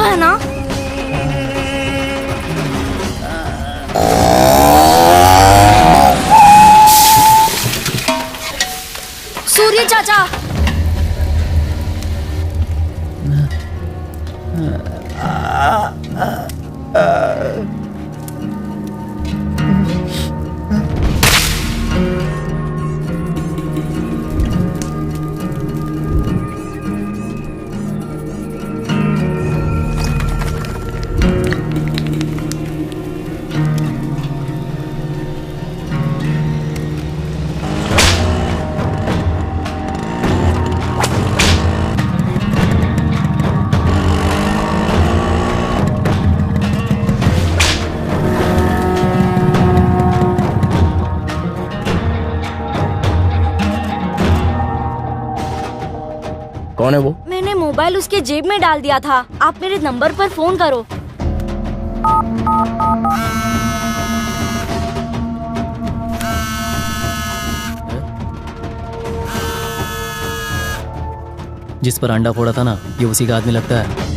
है ना? सूर्य चाचा, कौन है वो? मैंने मोबाइल उसके जेब में डाल दिया था। आप मेरे नंबर पर फोन करो। जिस पर अंडा फोड़ा था ना, ये उसी का आदमी लगता है।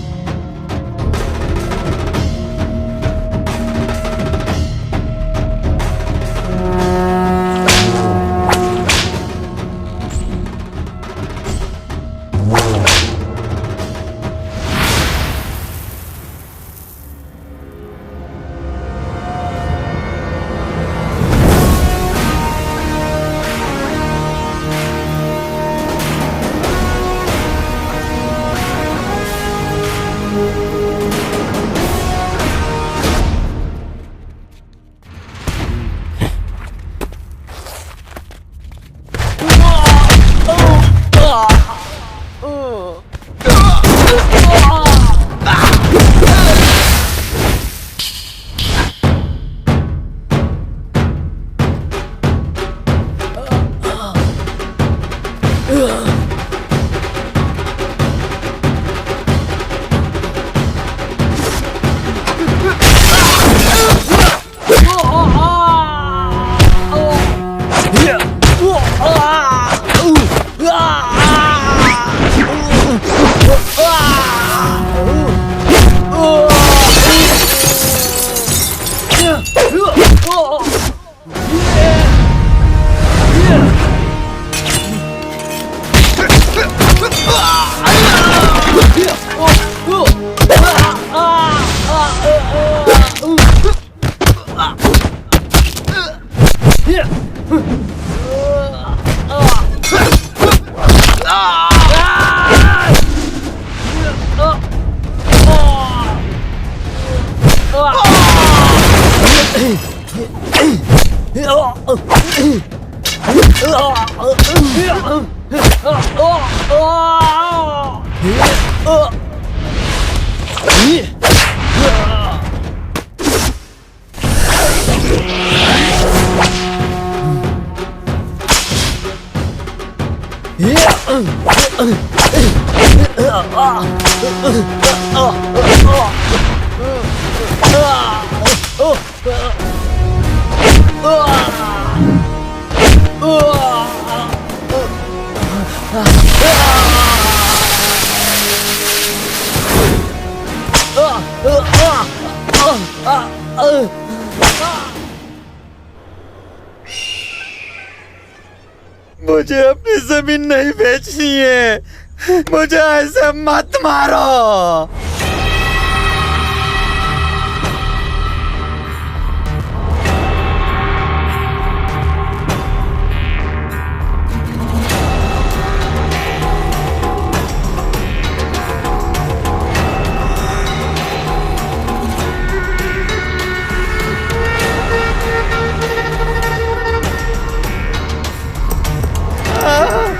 मुझे अपनी जमीन नहीं बेचनी है, मुझे ऐसे मत मारो।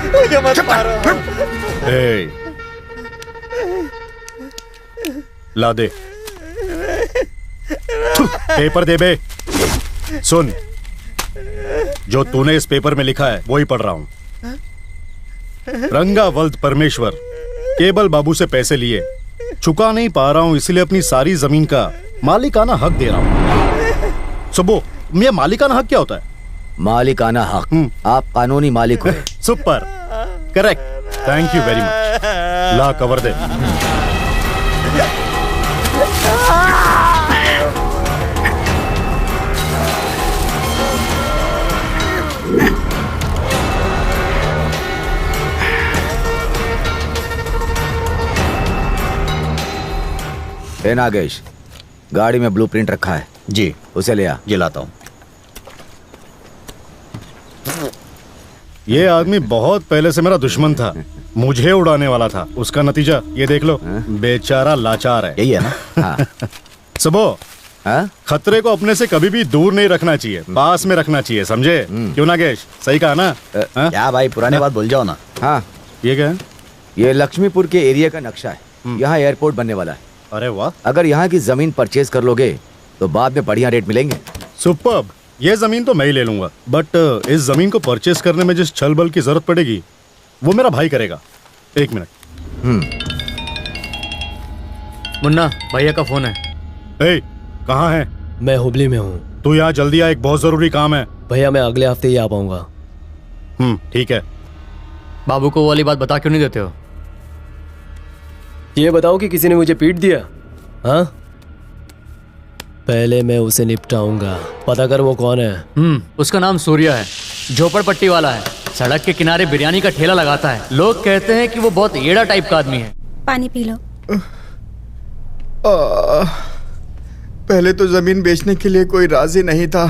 मुझे मत मारो। ए, ला दे पेपर दे बे। सुन, जो तूने इस पेपर में लिखा है वही पढ़ रहा हूं। रंगावल्द परमेश्वर केबल बाबू से पैसे लिए, चुका नहीं पा रहा हूं, इसलिए अपनी सारी जमीन का मालिकाना हक दे रहा हूं। सुबो, ये मालिकाना हक क्या होता है? मालिकाना हक, आप कानूनी मालिक हो। Super, correct, thank you very much. ला कवर दे। ए नागेश, गाड़ी में ब्लूप्रिंट रखा है, जी उसे ले आ। ये लाता हूँ। ये आदमी बहुत पहले से मेरा दुश्मन था, मुझे उड़ाने वाला था। उसका नतीजा ये देख लो, बेचारा लाचार है। यही है ना? हाँ। सबो, हाँ? खतरे को अपने से कभी भी दूर नहीं रखना चाहिए, पास में रखना चाहिए, समझे? क्यों नागेश, सही कहा ना? हाँ? क्या भाई, पुराने बात भूल जाओ ना। हाँ, ये क्या है? ये लक्ष्मीपुर के एरिया का नक्शा है। यहाँ एयरपोर्ट बनने वाला है। अरे वाह, अगर यहाँ की जमीन परचेज कर लोगे तो बाद में बढ़िया रेट मिलेंगे। सुपर्ब। ये जमीन तो मैं ही ले लूंगा, बट इस जमीन को परचेज करने में जिस छल बल की जरूरत पड़ेगी वो मेरा भाई करेगा। एक मिनट। मुन्ना, भैया का फोन है। ए, कहाँ है? मैं हुबली में हूँ तू यहाँ जल्दी आ, एक बहुत जरूरी काम है। भैया। मैं अगले हफ्ते ही आ पाऊंगा। ठीक है। बाबू को वो वाली बात बता क्यों नहीं देते हो? ये बताओ कि किसी ने मुझे पीट दिया? हाँ, पहले मैं उसे निपटाऊंगा। पता कर वो कौन है। उसका नाम सूर्या है, झोपड़पट्टी वाला है, सड़क के किनारे बिरयानी का ठेला लगाता है। लोग कहते हैं कि वो बहुत येड़ा टाइप का आदमी है। पानी पी लो। पहले तो जमीन बेचने के लिए कोई राजी नहीं था।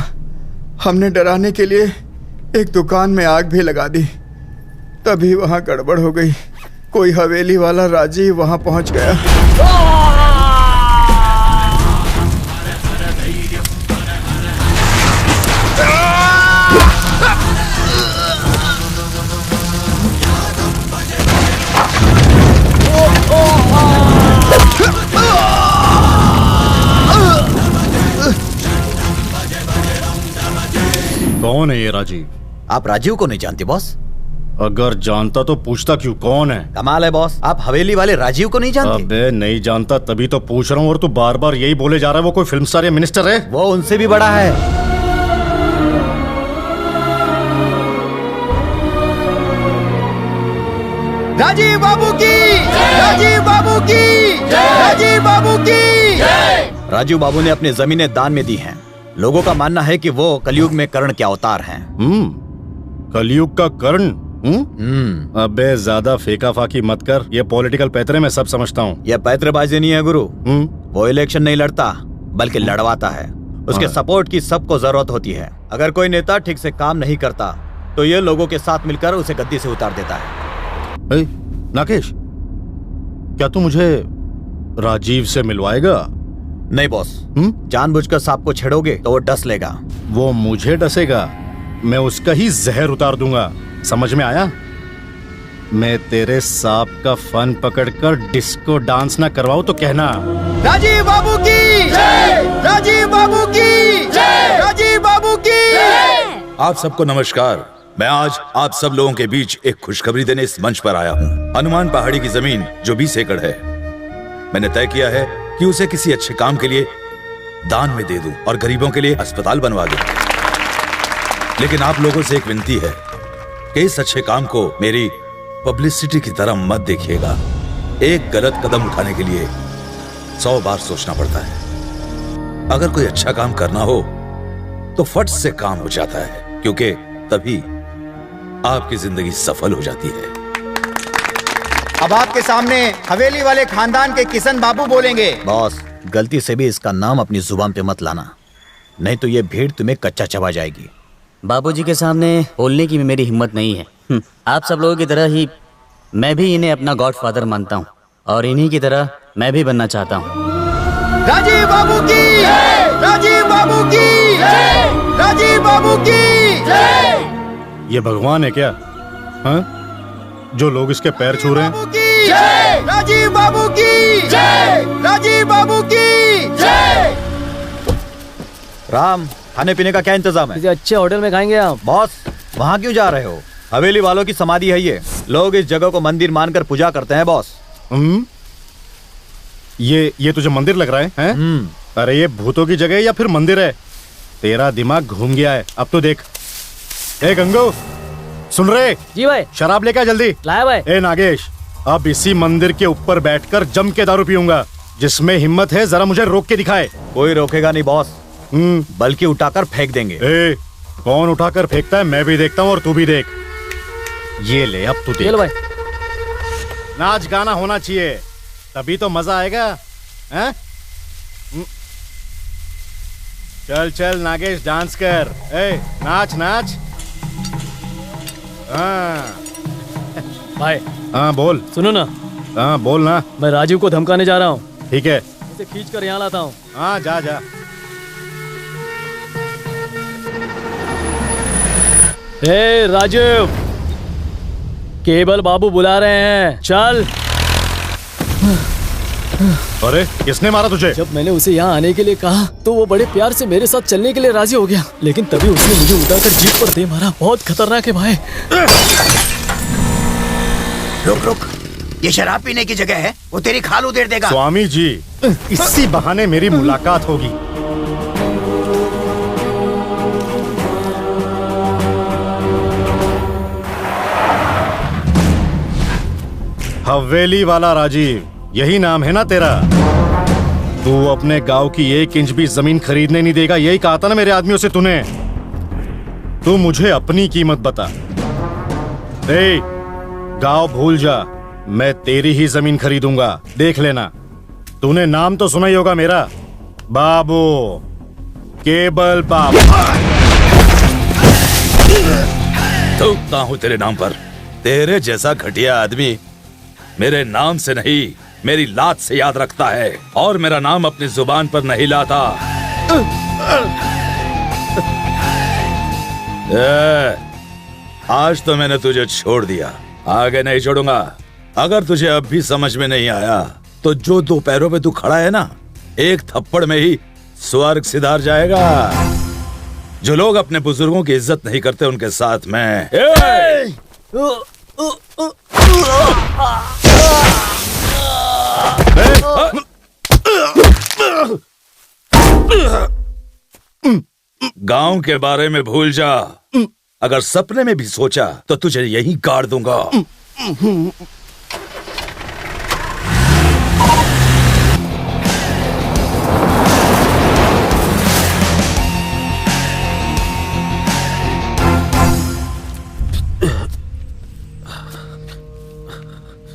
हमने डराने के लिए एक दुकान में आग भी लगा दी, तभी वहां गड़बड़ हो गई। कोई हवेली वाला राजी वहां पहुंच गया। कौन है ये राजीव? आप राजीव को नहीं जानते बॉस? अगर जानता तो पूछता क्यों, कौन है? कमाल है बॉस, आप हवेली वाले राजीव को नहीं जानते? अबे नहीं जानता तभी तो पूछ रहा हूँ, और तू बार बार यही बोले जा रहा है। वो कोई फिल्म स्टार या मिनिस्टर है? वो उनसे भी बड़ा है। राजीव बाबू की, राजीव बाबू की, राजीव बाबू की। राजीव बाबू ने अपनी जमीनें दान में दी हैं। लोगों का मानना है कि वो कलयुग में कर्ण के अवतार हैं। कलयुग का कर्ण? अबे ज्यादा फेंका फाकी मत कर, ये पॉलिटिकल पैतरे मैं सब समझता हूँ। यह पैतरेबाजी नहीं है गुरु। वो इलेक्शन नहीं लड़ता बल्कि लड़वाता है। उसके सपोर्ट की सबको जरूरत होती है। अगर कोई नेता ठीक से काम नहीं करता तो ये लोगों के साथ मिलकर उसे गद्दी से उतार देता है। नाकेश, क्या तू मुझे राजीव से मिलवाएगा? नहीं बॉस, जानबूझकर सांप को छेड़ोगे तो वो डस लेगा। वो मुझे डसेगा, मैं उसका ही जहर उतार दूंगा। समझ में आया? मैं तेरे सांप का फन पकड़कर डिस्को डांस ना करवाऊं तो कहना। राजीव बाबू की, राजीव बाबू की, राजीव बाबू की। आप सबको नमस्कार। मैं आज आप सब लोगों के बीच एक खुशखबरी देने इस मंच पर आया हूँ। हनुमान पहाड़ी की जमीन जो 20 एकड़ है, मैंने तय किया है कि उसे किसी अच्छे काम के लिए दान में दे दूं और गरीबों के लिए अस्पताल बनवा दूं। लेकिन आप लोगों से एक विनती है कि इस अच्छे काम को मेरी पब्लिसिटी की तरह मत देखिएगा। एक गलत कदम उठाने के लिए 100 बार सोचना पड़ता है। अगर कोई अच्छा काम करना हो तो फट से काम हो जाता है, क्योंकि तभी आपकी जिंदगी सफल हो जाती है। अब आपके सामने हवेली वाले खानदान के किशन बाबू बोलेंगे। बॉस, गलती से भी इसका नाम अपनी जुबान पे मत लाना, नहीं तो ये भीड़ तुम्हें कच्चा चबा जाएगी। बाबूजी के सामने बोलने की भी मेरी हिम्मत नहीं है। आप सब लोगों की तरह ही मैं भी इन्हें अपना गॉडफादर मानता हूँ और इन्हीं की तरह मैं भी बनना चाहता हूँ। राजीव बाबू की, राजीव बाबू की, राजीव बाबू की। ये भगवान है क्या? हाँ? जो लोग इसके पैर छू रहे हैं? राजीव बाबू की, राजीव बाबू की। राम, खाने पीने का क्या इंतजाम है? किसी अच्छे होटल में खाएंगे आप। बॉस, वहाँ क्यों जा रहे हो? हवेली वालों की समाधि है ये। लोग इस जगह को मंदिर मानकर पूजा करते हैं बॉस। ये तुझे मंदिर लग रहा है? अरे ये भूतों की जगह है या फिर मंदिर है? तेरा दिमाग घूम गया है। अब तो देख। ए गंगू, सुन रहे? जी भाई। शराब लेकर जल्दी लाया भाई। ए नागेश, अब इसी मंदिर के ऊपर बैठकर जम के दारू पीऊंगा। जिसमें हिम्मत है जरा मुझे रोक के दिखाए। कोई रोकेगा नहीं बॉस, बल्कि उठाकर फेंक देंगे। ए, कौन उठाकर फेंकता है मैं भी देखता हूँ और तू भी देख। ये ले, अब तू देख। भाई। नाच गाना होना चाहिए, तभी तो मजा आएगा। हैं? चल चल नागेश डांस कर। ए नाच नाच। हाँ भाई हाँ बोल। सुनो ना, हाँ बोल ना। मैं राजीव को धमकाने जा रहा हूँ। ठीक है। उसे खींच कर यहाँ लाता हूँ। हाँ जा जा। ए राजीव, केबल बाबू बुला रहे हैं, चल। अरे किसने मारा तुझे? जब मैंने उसे यहाँ आने के लिए कहा तो वो बड़े प्यार से मेरे साथ चलने के लिए राजी हो गया, लेकिन तभी उसने मुझे उठाकर जीप पर दे मारा। बहुत खतरनाक है भाई। रुक रुक, ये शराब पीने की जगह है, वो तेरी खाल उधेड़ देगा। स्वामी जी, इसी बहाने मेरी मुलाकात होगी। हवेली वाला राजीव, यही नाम है ना तेरा? तू अपने गांव की 1 इंच भी जमीन खरीदने नहीं देगा, यही कहा था ना मेरे आदमियों से तूने। तू मुझे अपनी कीमत बता। ए, गांव भूल जा, मैं तेरी ही जमीन खरीदूंगा, देख लेना। तूने नाम तो सुना ही होगा मेरा, बाबू, केबल बाबू। थूकता हूं तेरे नाम पर। तेरे जैसा घटिया आदमी मेरे नाम से नहीं, मेरी लात से याद रखता है, और मेरा नाम अपनी जुबान पर नहीं लाता। आज तो मैंने तुझे छोड़ दिया, आगे नहीं छोड़ूंगा। अगर तुझे अब भी समझ में नहीं आया तो जो 2 पैरों पे तू खड़ा है ना, एक थप्पड़ में ही स्वर्ग सिधार जाएगा। जो लोग अपने बुजुर्गों की इज्जत नहीं करते उनके साथ मैं गांव के बारे में भूल जा। अगर सपने में भी सोचा तो तुझे यहीं गाड़ दूंगा।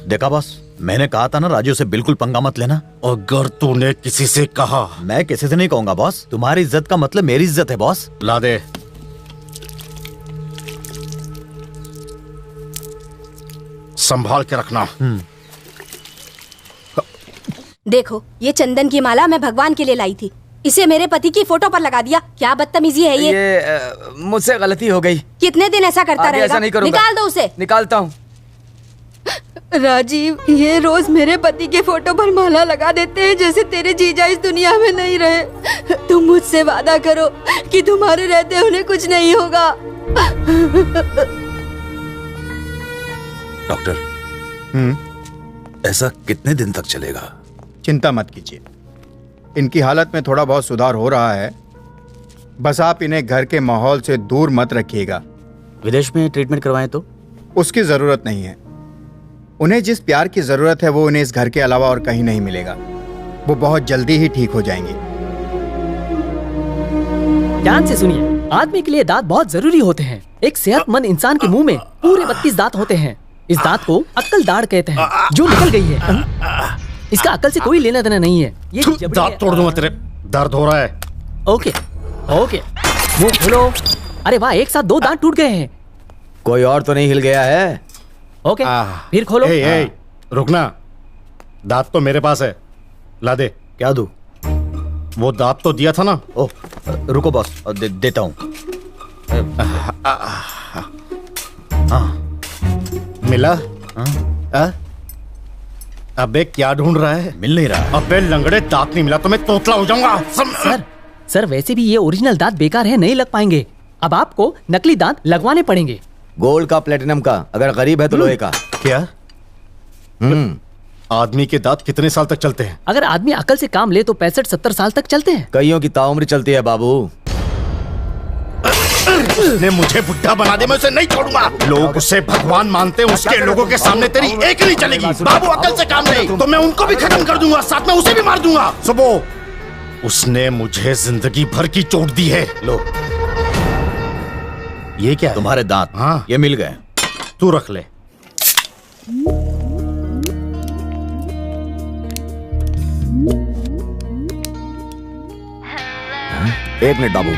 देखा बॉस, मैंने कहा था ना राजू से बिल्कुल पंगा मत लेना। अगर तूने किसी से कहा। मैं किसी से नहीं कहूंगा बॉस, तुम्हारी इज्जत का मतलब मेरी इज्जत है बॉस। ला दे। संभाल के रखना। देखो, ये चंदन की माला मैं भगवान के लिए लाई थी, इसे मेरे पति की फोटो पर लगा दिया। क्या बदतमीजी है ये मुझसे गलती हो गई। कितने दिन ऐसा करता आगे रहेगा? ऐसा नहीं करूंगा। निकाल दो उसे। निकालता हूँ। राजीव, ये रोज मेरे पति के फोटो पर माला लगा देते हैं जैसे तेरे जीजा इस दुनिया में नहीं रहे। तुम मुझसे वादा करो कि तुम्हारे रहते उन्हें कुछ नहीं होगा। डॉक्टर, ऐसा कितने दिन तक चलेगा? चिंता मत कीजिए, इनकी हालत में थोड़ा बहुत सुधार हो रहा है। बस आप इन्हें घर के माहौल से दूर मत रखिएगा। विदेश में ट्रीटमेंट करवाएं तो? उसकी जरूरत नहीं है। उन्हें जिस प्यार की जरूरत है वो उन्हें इस घर के अलावा और कहीं नहीं मिलेगा। वो बहुत जल्दी ही ठीक हो जाएंगे। ध्यान से सुनिए, आदमी के लिए दांत बहुत जरूरी होते हैं। एक सेहतमंद इंसान के मुंह में पूरे 32 दांत होते हैं। इस दांत को अक्ल दाढ़ कहते हैं, जो निकल गई है। इसका अकल से कोई लेना देना नहीं है। ये दांत तोड़ दूंगा तेरे। दर्द हो रहा है। ओके ओके, मुंह खोलो। अरे वाह, एक साथ 2 दांत टूट गए हैं। कोई और तो नहीं हिल गया है? ओके, फिर खोलो। रुकना, दांत तो मेरे पास है, ला दे। क्या दूं? वो दांत तो दिया था ना। ओह रुको बॉस, देता हूँ। मिला? अबे क्या ढूंढ रहा है? मिल नहीं रहा। अबे लंगड़े, दांत नहीं मिला तो मैं तोतला हो जाऊंगा। सर वैसे भी ये ओरिजिनल दांत बेकार है, नहीं लग पाएंगे। अब आपको नकली दांत लगवाने पड़ेंगे। गोल्ड का, प्लेटिनम का, अगर गरीब है तो लोहे का। क्या? आदमी के दांत कितने साल तक चलते हैं? अगर आदमी अकल से काम ले तो 65-70 साल तक चलते हैं। कईयों की ताउम्र चलती है बाबू। उसने मुझे बुढ़ा बना दे, मैं उसे नहीं छोड़ूंगा। लोग उसे भगवान मानते हैं, उसके लोगों के सामने तेरी एक नहीं चलेगी। बाबू अकल से काम नहीं तो मैं उनको भी खत्म कर दूंगा, साथ में उसे भी मार दूंगा। सुबह उसने मुझे जिंदगी भर की चोट दी है। लो, ये क्या? तुम्हारे दांत। हाँ, ये मिल गए। तू रख ले। एक मिनट बाबू।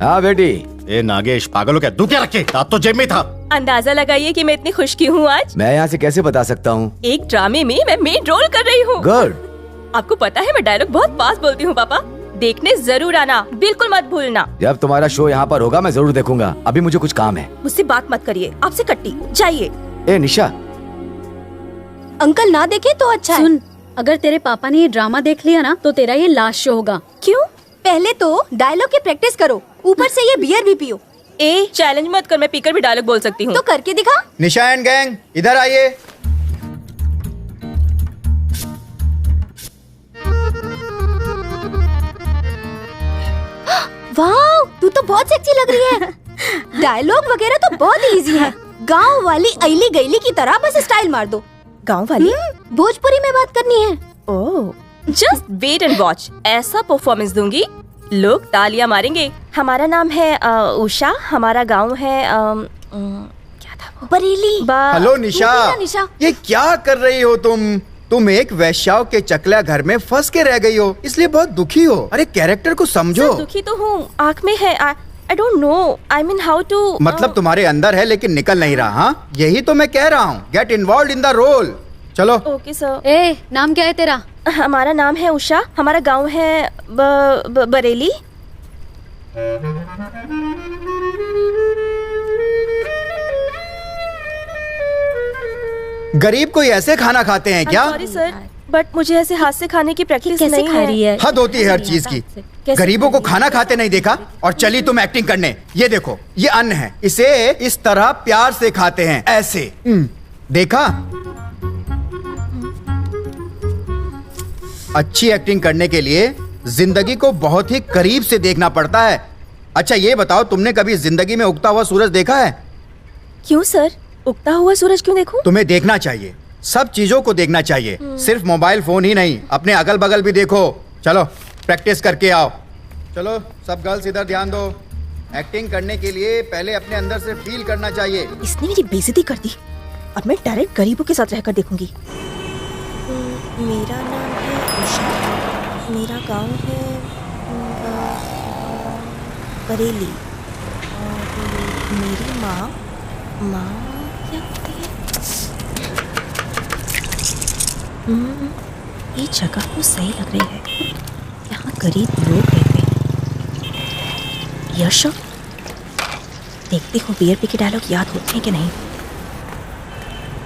हाँ बेटी। ए नागेश, पागल हो क्या? तू क्या रखे? दांत तो जेब में था। अंदाजा लगाइए कि मैं इतनी खुश क्यों हूँ आज। मैं यहाँ से कैसे बता सकता हूँ? एक ड्रामे में मैं मेन रोल कर रही हूँ। गुड। आपको पता है मैं डायलॉग बहुत फास्ट बोलती हूँ पापा। देखने जरूर आना, बिल्कुल मत भूलना। जब तुम्हारा शो यहाँ पर होगा मैं जरूर देखूंगा। अभी मुझे कुछ काम है। मुझसे बात मत करिए, आपसे कट्टी। जाइए। ए निशा। अंकल ना देखे तो अच्छा है। सुन, अगर तेरे पापा ने ये ड्रामा देख लिया ना तो तेरा ये लास्ट शो होगा। क्यों? पहले तो डायलॉग की प्रैक्टिस करो, ऊपर से ये बियर भी पियो। ए चैलेंज मत कर, मैं पीकर भी डायलॉग बोल सकती हूँ। तो करके दिखा। निशा एंड गैंग इधर आइए। वाह, तू तो बहुत सेक्सी लग रही है। डायलॉग वगैरह तो बहुत इजी है। गांव वाली अली गैली की तरह बस स्टाइल मार दो। गांव वाली? भोजपुरी में बात करनी है। ओह, जस्ट वेट एंड वॉच। ऐसा परफॉर्मेंस दूंगी लोग तालियां मारेंगे। हमारा नाम है उषा, हमारा गांव है क्या था वो? बरेली। हेलो निशा, ये क्या कर रही हो तुम एक वैश्याओं के चकला घर में फंस के रह गई हो, इसलिए बहुत दुखी हो। अरे कैरेक्टर को समझो। दुखी तो हूँ, आँख में है। I don't know. I mean how to. मतलब तुम्हारे अंदर है लेकिन निकल नहीं रहा। हाँ, यही तो मैं कह रहा हूँ। Get involve in the role. चलो। Okay sir. ए, नाम क्या है तेरा? हमारा नाम है उषा, हमारा गांव है बरेली। गरीब कोई ऐसे खाना खाते हैं क्या? सॉरी सर, बट मुझे ऐसे हाथ से खाने की प्रैक्टिस नहीं है। हद होती है हर चीज की। गरीबों को खाना खाते नहीं देखा और चली तुम एक्टिंग करने। ये देखो, ये अन्न है, इसे इस तरह प्यार से खाते हैं, ऐसे। देखा? अच्छी एक्टिंग करने के लिए जिंदगी को बहुत ही करीब से देखना पड़ता है। अच्छा ये बताओ, तुमने कभी जिंदगी में उगता हुआ सूरज देखा है? क्यों सर, उगता हुआ सूरज क्यों देखूं? तुम्हें देखना चाहिए, सब चीजों को देखना चाहिए, सिर्फ मोबाइल फोन ही नहीं, अपने अगल बगल भी देखो। चलो प्रैक्टिस करके आओ। चलो सब गर्ल्स इधर ध्यान दो। एक्टिंग करने के लिए पहले अपने अंदर से फील करना चाहिए। इसने मेरी बेइज्जती कर दी। अब मैं डायरेक्ट गरीबों के साथ रहकर देखूंगी। मेरा नाम है उषा, मेरा गांव है बरेली और मेरी माँ क्या कहती है? ये जगह तो सही लग रही है, यहाँ गरीब लोग रहते हैं। यश, देखती हूँ बियर पी के डायलॉग याद होते हैं कि नहीं।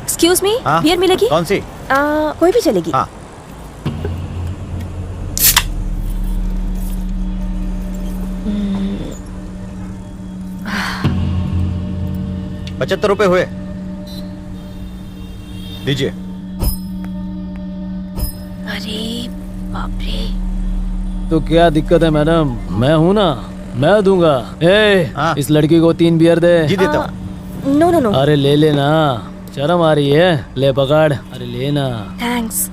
एक्सक्यूज मी, बियर मिलेगी? कौन सी? कोई भी चलेगी। 75 रुपए हुए, दीजिए। अरे बाप रे। तो क्या दिक्कत है मैडम, मैं हूँ ना, मैं दूंगा। इस लड़की को 3 बियर दे। जी देता हूँ। No no no. अरे ले लेना, शर्म आ रही है, ले पकड़। अरे लेना। थैंक्स।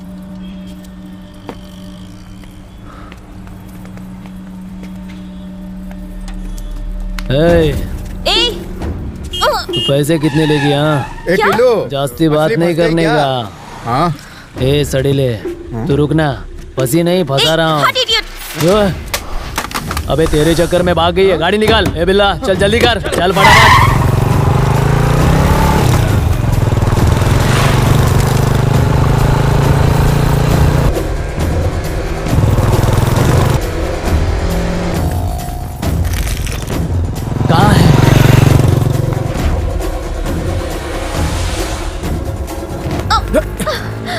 तो पैसे कितने लेगी? हाँ, 1 किलो। जास्ती बात नहीं करने का। हाँ। सड़ीले, तू रुकना, फंसी नहीं, फंसा रहा हूँ। अबे तेरे चक्कर में भाग गई है, गाड़ी निकाल। ए बिल्ला, चल जल्दी कर, चल फटाफट। कहाँ है?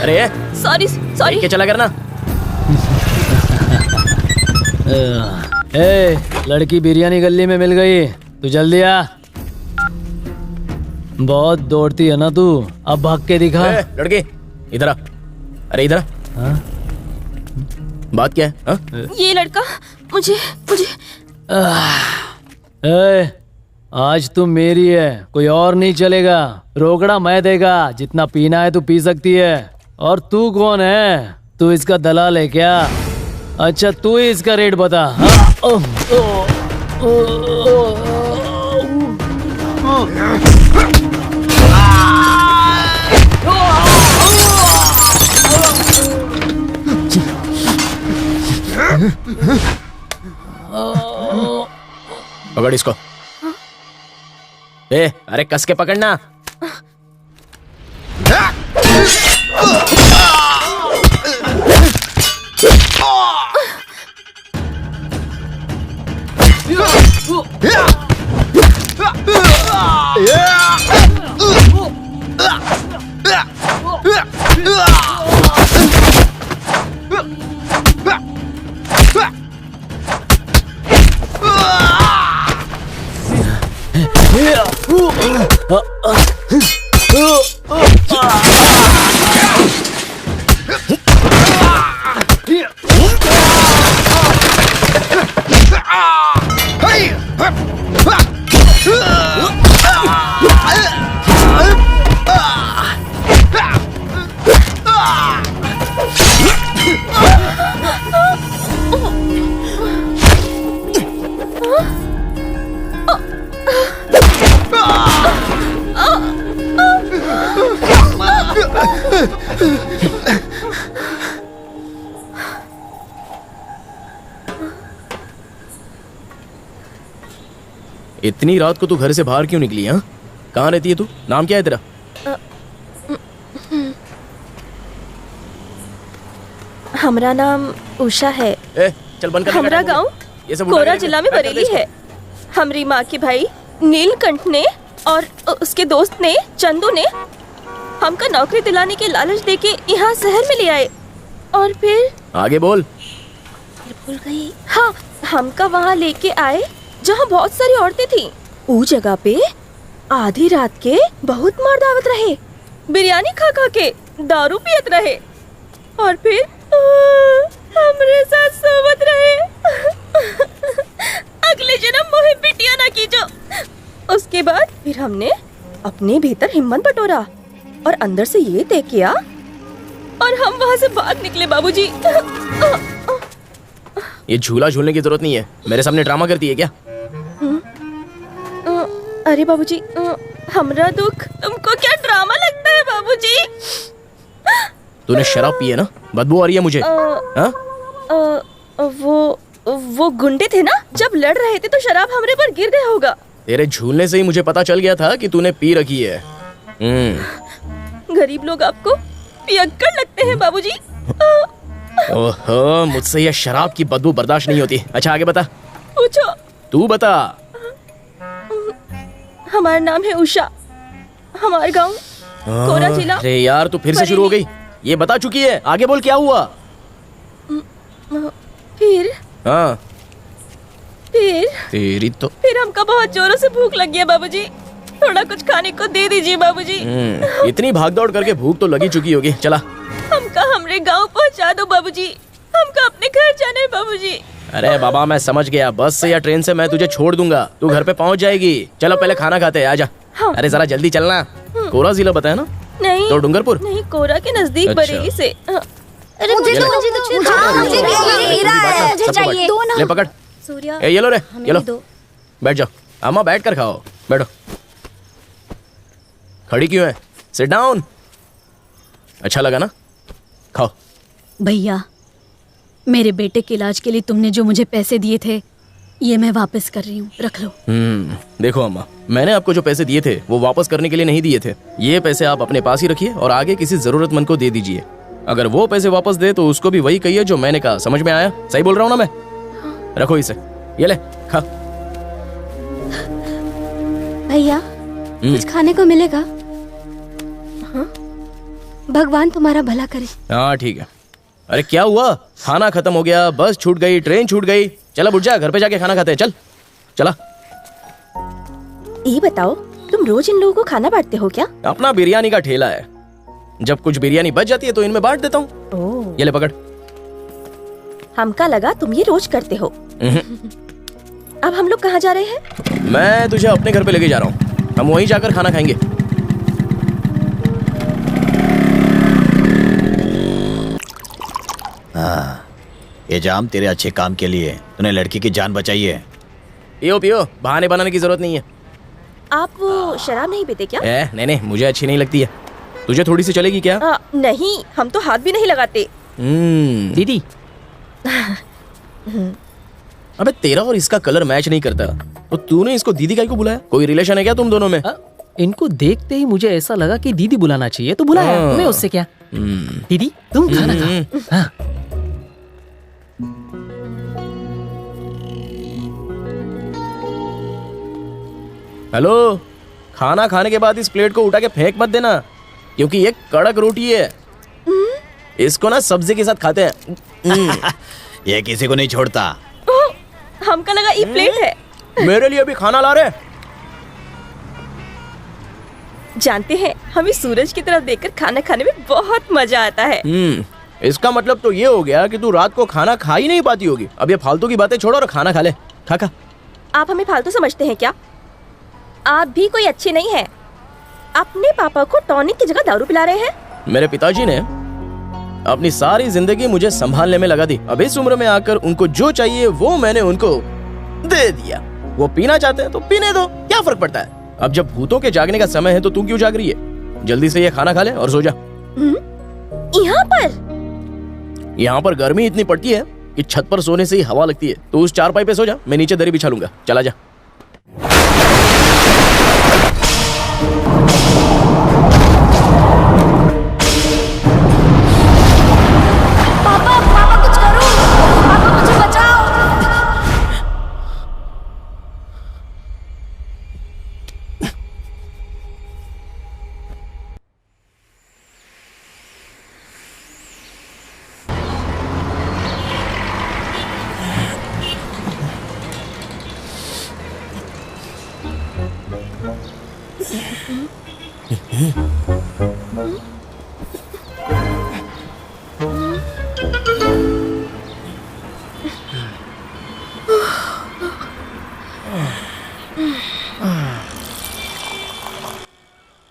अरे सॉरी सॉरी। के चला करना। लड़की बिरयानी गली में मिल गई, तू जल्दी आ। बहुत दौड़ती है ना तू, अब भाग के दिखा। लड़के इधर आ। अरे इधर आ। बात क्या है? ये लड़का मुझे आज तुम मेरी है, कोई और नहीं चलेगा। रोकड़ा मैं देगा, जितना पीना है तू पी सकती है। और तू कौन है? तू इसका दलाल है क्या? अच्छा तू ही इसका रेट बता। पकड़ इसको। ए, अरे कस के पकड़ना। इतनी रात को तू घर से बाहर क्यों निकली? हाँ, कहाँ रहती है तू? नाम क्या है तेरा? हमारा नाम उषा है। चल बंद कर। हमारा गांव कोरा जिला में बरेली है। हमारी माँ के भाई नीलकंठ ने और उसके दोस्त ने चंदू ने हमका नौकरी दिलाने के लालच देके यहाँ शहर में ले आए और फिर आगे बोल। भूल गई। हाँ, हमका वहाँ लेके आए जहाँ बहुत सारी औरतें थी। उस जगह पे आधी रात के बहुत मर्द आवत रहे, बिरयानी खा खा के दारू पियत रहे और फिर हमरे साथ सोवत रहे। अगले जन्म मोहे बिटिया ना कीजो। उसके बाद फिर हमने अपने भीतर हिम्मत बटोरा और अंदर से ये तय किया और हम वहाँ से भाग निकले बाबूजी। ये झूला झूलने की जरूरत नहीं है, मेरे सामने ड्रामा करती है क्या? अरे बाबूजी, हमरा दुख तुमको क्या ड्रामा लगता है बाबूजी? तूने शराब पी है ना, बदबू आ रही है मुझे। वो गुंडे थे ना, जब लड़ रहे थे तो शराब हमरे पर गिर गया होगा। तेरे झूलने से ही मुझे पता चल गया था कि तूने पी रखी है। गरीब लोग आपको पियक्कड़ लगते हैं बाबूजी। ओहो, मुझसे ये शराब की बदबू बर्दाश्त नहीं होती। अच्छा आगे बता। पूछो। तू बता। हमारा नाम है उषा, हमारा गांव कोरा जिला। अरे यार तू फिर से शुरू हो गई, ये बता चुकी है, आगे बोल क्या हुआ? फिर हाँ तेरी तो फिर हमका बहुत जोरों से भूख लग गया बाबूजी, थोड़ा कुछ खाने को दे दीजिए बाबूजी। इतनी भागदौड़ करके भूख तो लगी चुकी होगी। चला हमका हमरे गांव पहुंचा दो बाबूजी, हमका अपने घर जाना है बाबूजी। अरे बाबा मैं समझ गया, बस से या ट्रेन से मैं तुझे छोड़ दूंगा, तू घर पे पहुंच जाएगी। चलो पहले खाना खाते हैं, आजा। हाँ। अरे जरा जल्दी चलना। कोरा जिला बताया ना? नहीं तो डूंगरपुर नहीं, कोरा के नजदीक अच्छा। बरेली से। अरे मुझे चाहिए। ले पकड़। ये लो रे, ये लो। बैठ जाओ अम्मा, बैठ कर खाओ, बैठो। खड़ी क्यों है? Sit down. अच्छा लगा ना? खाओ। भैया, मेरे बेटे के इलाज के लिए तुमने जो मुझे पैसे दिए थे, ये मैं वापस कर रही हूँ, रख लो। देखो अम्मा, मैंने आपको जो पैसे दिए थे वो वापस करने के लिए नहीं दिए थे। ये पैसे आप अपने पास ही रखिए और आगे किसी जरूरतमंद को दे दीजिए। अगर वो पैसे वापस दे तो उसको भी वही कहिए जो मैंने कहा। समझ में आया? सही बोल रहा हूँ ना मैं? रखो इसे, ये ले खा। भैया कुछ खाने को मिलेगा? हाँ? भगवान तुम्हारा भला करे। हाँ ठीक है। अरे क्या हुआ? खाना खत्म हो गया, बस छूट गई, ट्रेन छूट गई। चला बुढ़ जा, घर पे जाके खाना खाते हैं। चल चला। ये बताओ, तुम रोज इन लोगों को खाना बांटते हो क्या? अपना बिरयानी का ठेला है, जब कुछ बिरयानी बच जाती है तो इनमें बांट देता हूँ। ये ले पकड़। हमका लगा तुम ये रोज करते हो। अब हम लोग कहाँ जा रहे हैं? मैं तुझे अपने घर पे लेके जा रहा हूँ, हम वहीं जाकर खाना खाएंगे। हाँ, ये जाम तेरे अच्छे काम के लिए, तूने लड़की की जान बचाई है। पियो पियो, बहाने बनाने की जरूरत नहीं है। आप वो शराब नहीं पीते क्या? नहीं, मुझे अच्छी नहीं लगती है। तुझे थोड़ी सी चलेगी क्या? नहीं, हम तो हाथ भी नहीं लगाते। दीदी अबे तेरा और इसका कलर मैच नहीं करता, तो तूने इसको दीदी काहे को बुलाया? कोई रिलेशन है क्या तुम दोनों में? इनको देखते ही मुझे ऐसा लगा कि दीदी बुलाना चाहिए, तो बुलाया। तुम्हें उससे क्या? दीदी तुम खाना खाओ। हाँ। हेलो, खाना खाने के बाद इस प्लेट को उठा के फेंक मत देना, क्योंकि ये कड़क रोटी है। इसको ना सब्जी के साथ खाते हैं। ये किसी को नहीं छोड़ता। हमका लगा ये प्लेट है। मेरे लिए भी खाना ला रहे। जानते हैं, हमें सूरज की तरफ देखकर खाना खाने में बहुत मजा आता है। इसका मतलब तो ये हो गया कि तू रात को खाना खा ही नहीं पाती होगी। अब ये फालतू की बातें छोड़ो और खाना खा ले। खा। आप हमें फालतू समझते हैं क्या? आप भी कोई अच्छे नहीं हैं। अपने पापा को टॉनिक की जगह दारू पिला रहे हैं। मेरे पिताजी ने अपनी सारी जिंदगी मुझे संभालने में लगा दी। अब इस उम्र में आकर उनको जो चाहिए वो मैंने उनको दे दिया। वो पीना चाहते हैं तो पीने दो, क्या फर्क पड़ता है? अब जब भूतों के जागने का समय है तो तू क्यों जाग रही है? जल्दी से ये खाना खा ले और सो जा। यहाँ पर गर्मी इतनी पड़ती है कि छत पर सोने से ही हवा लगती है। तो उस चारपाई पे सो जा, मैं नीचे दरी बिछा लूंगा। चला जा। पापा कुछ करो, पापा मुझे बचाओ।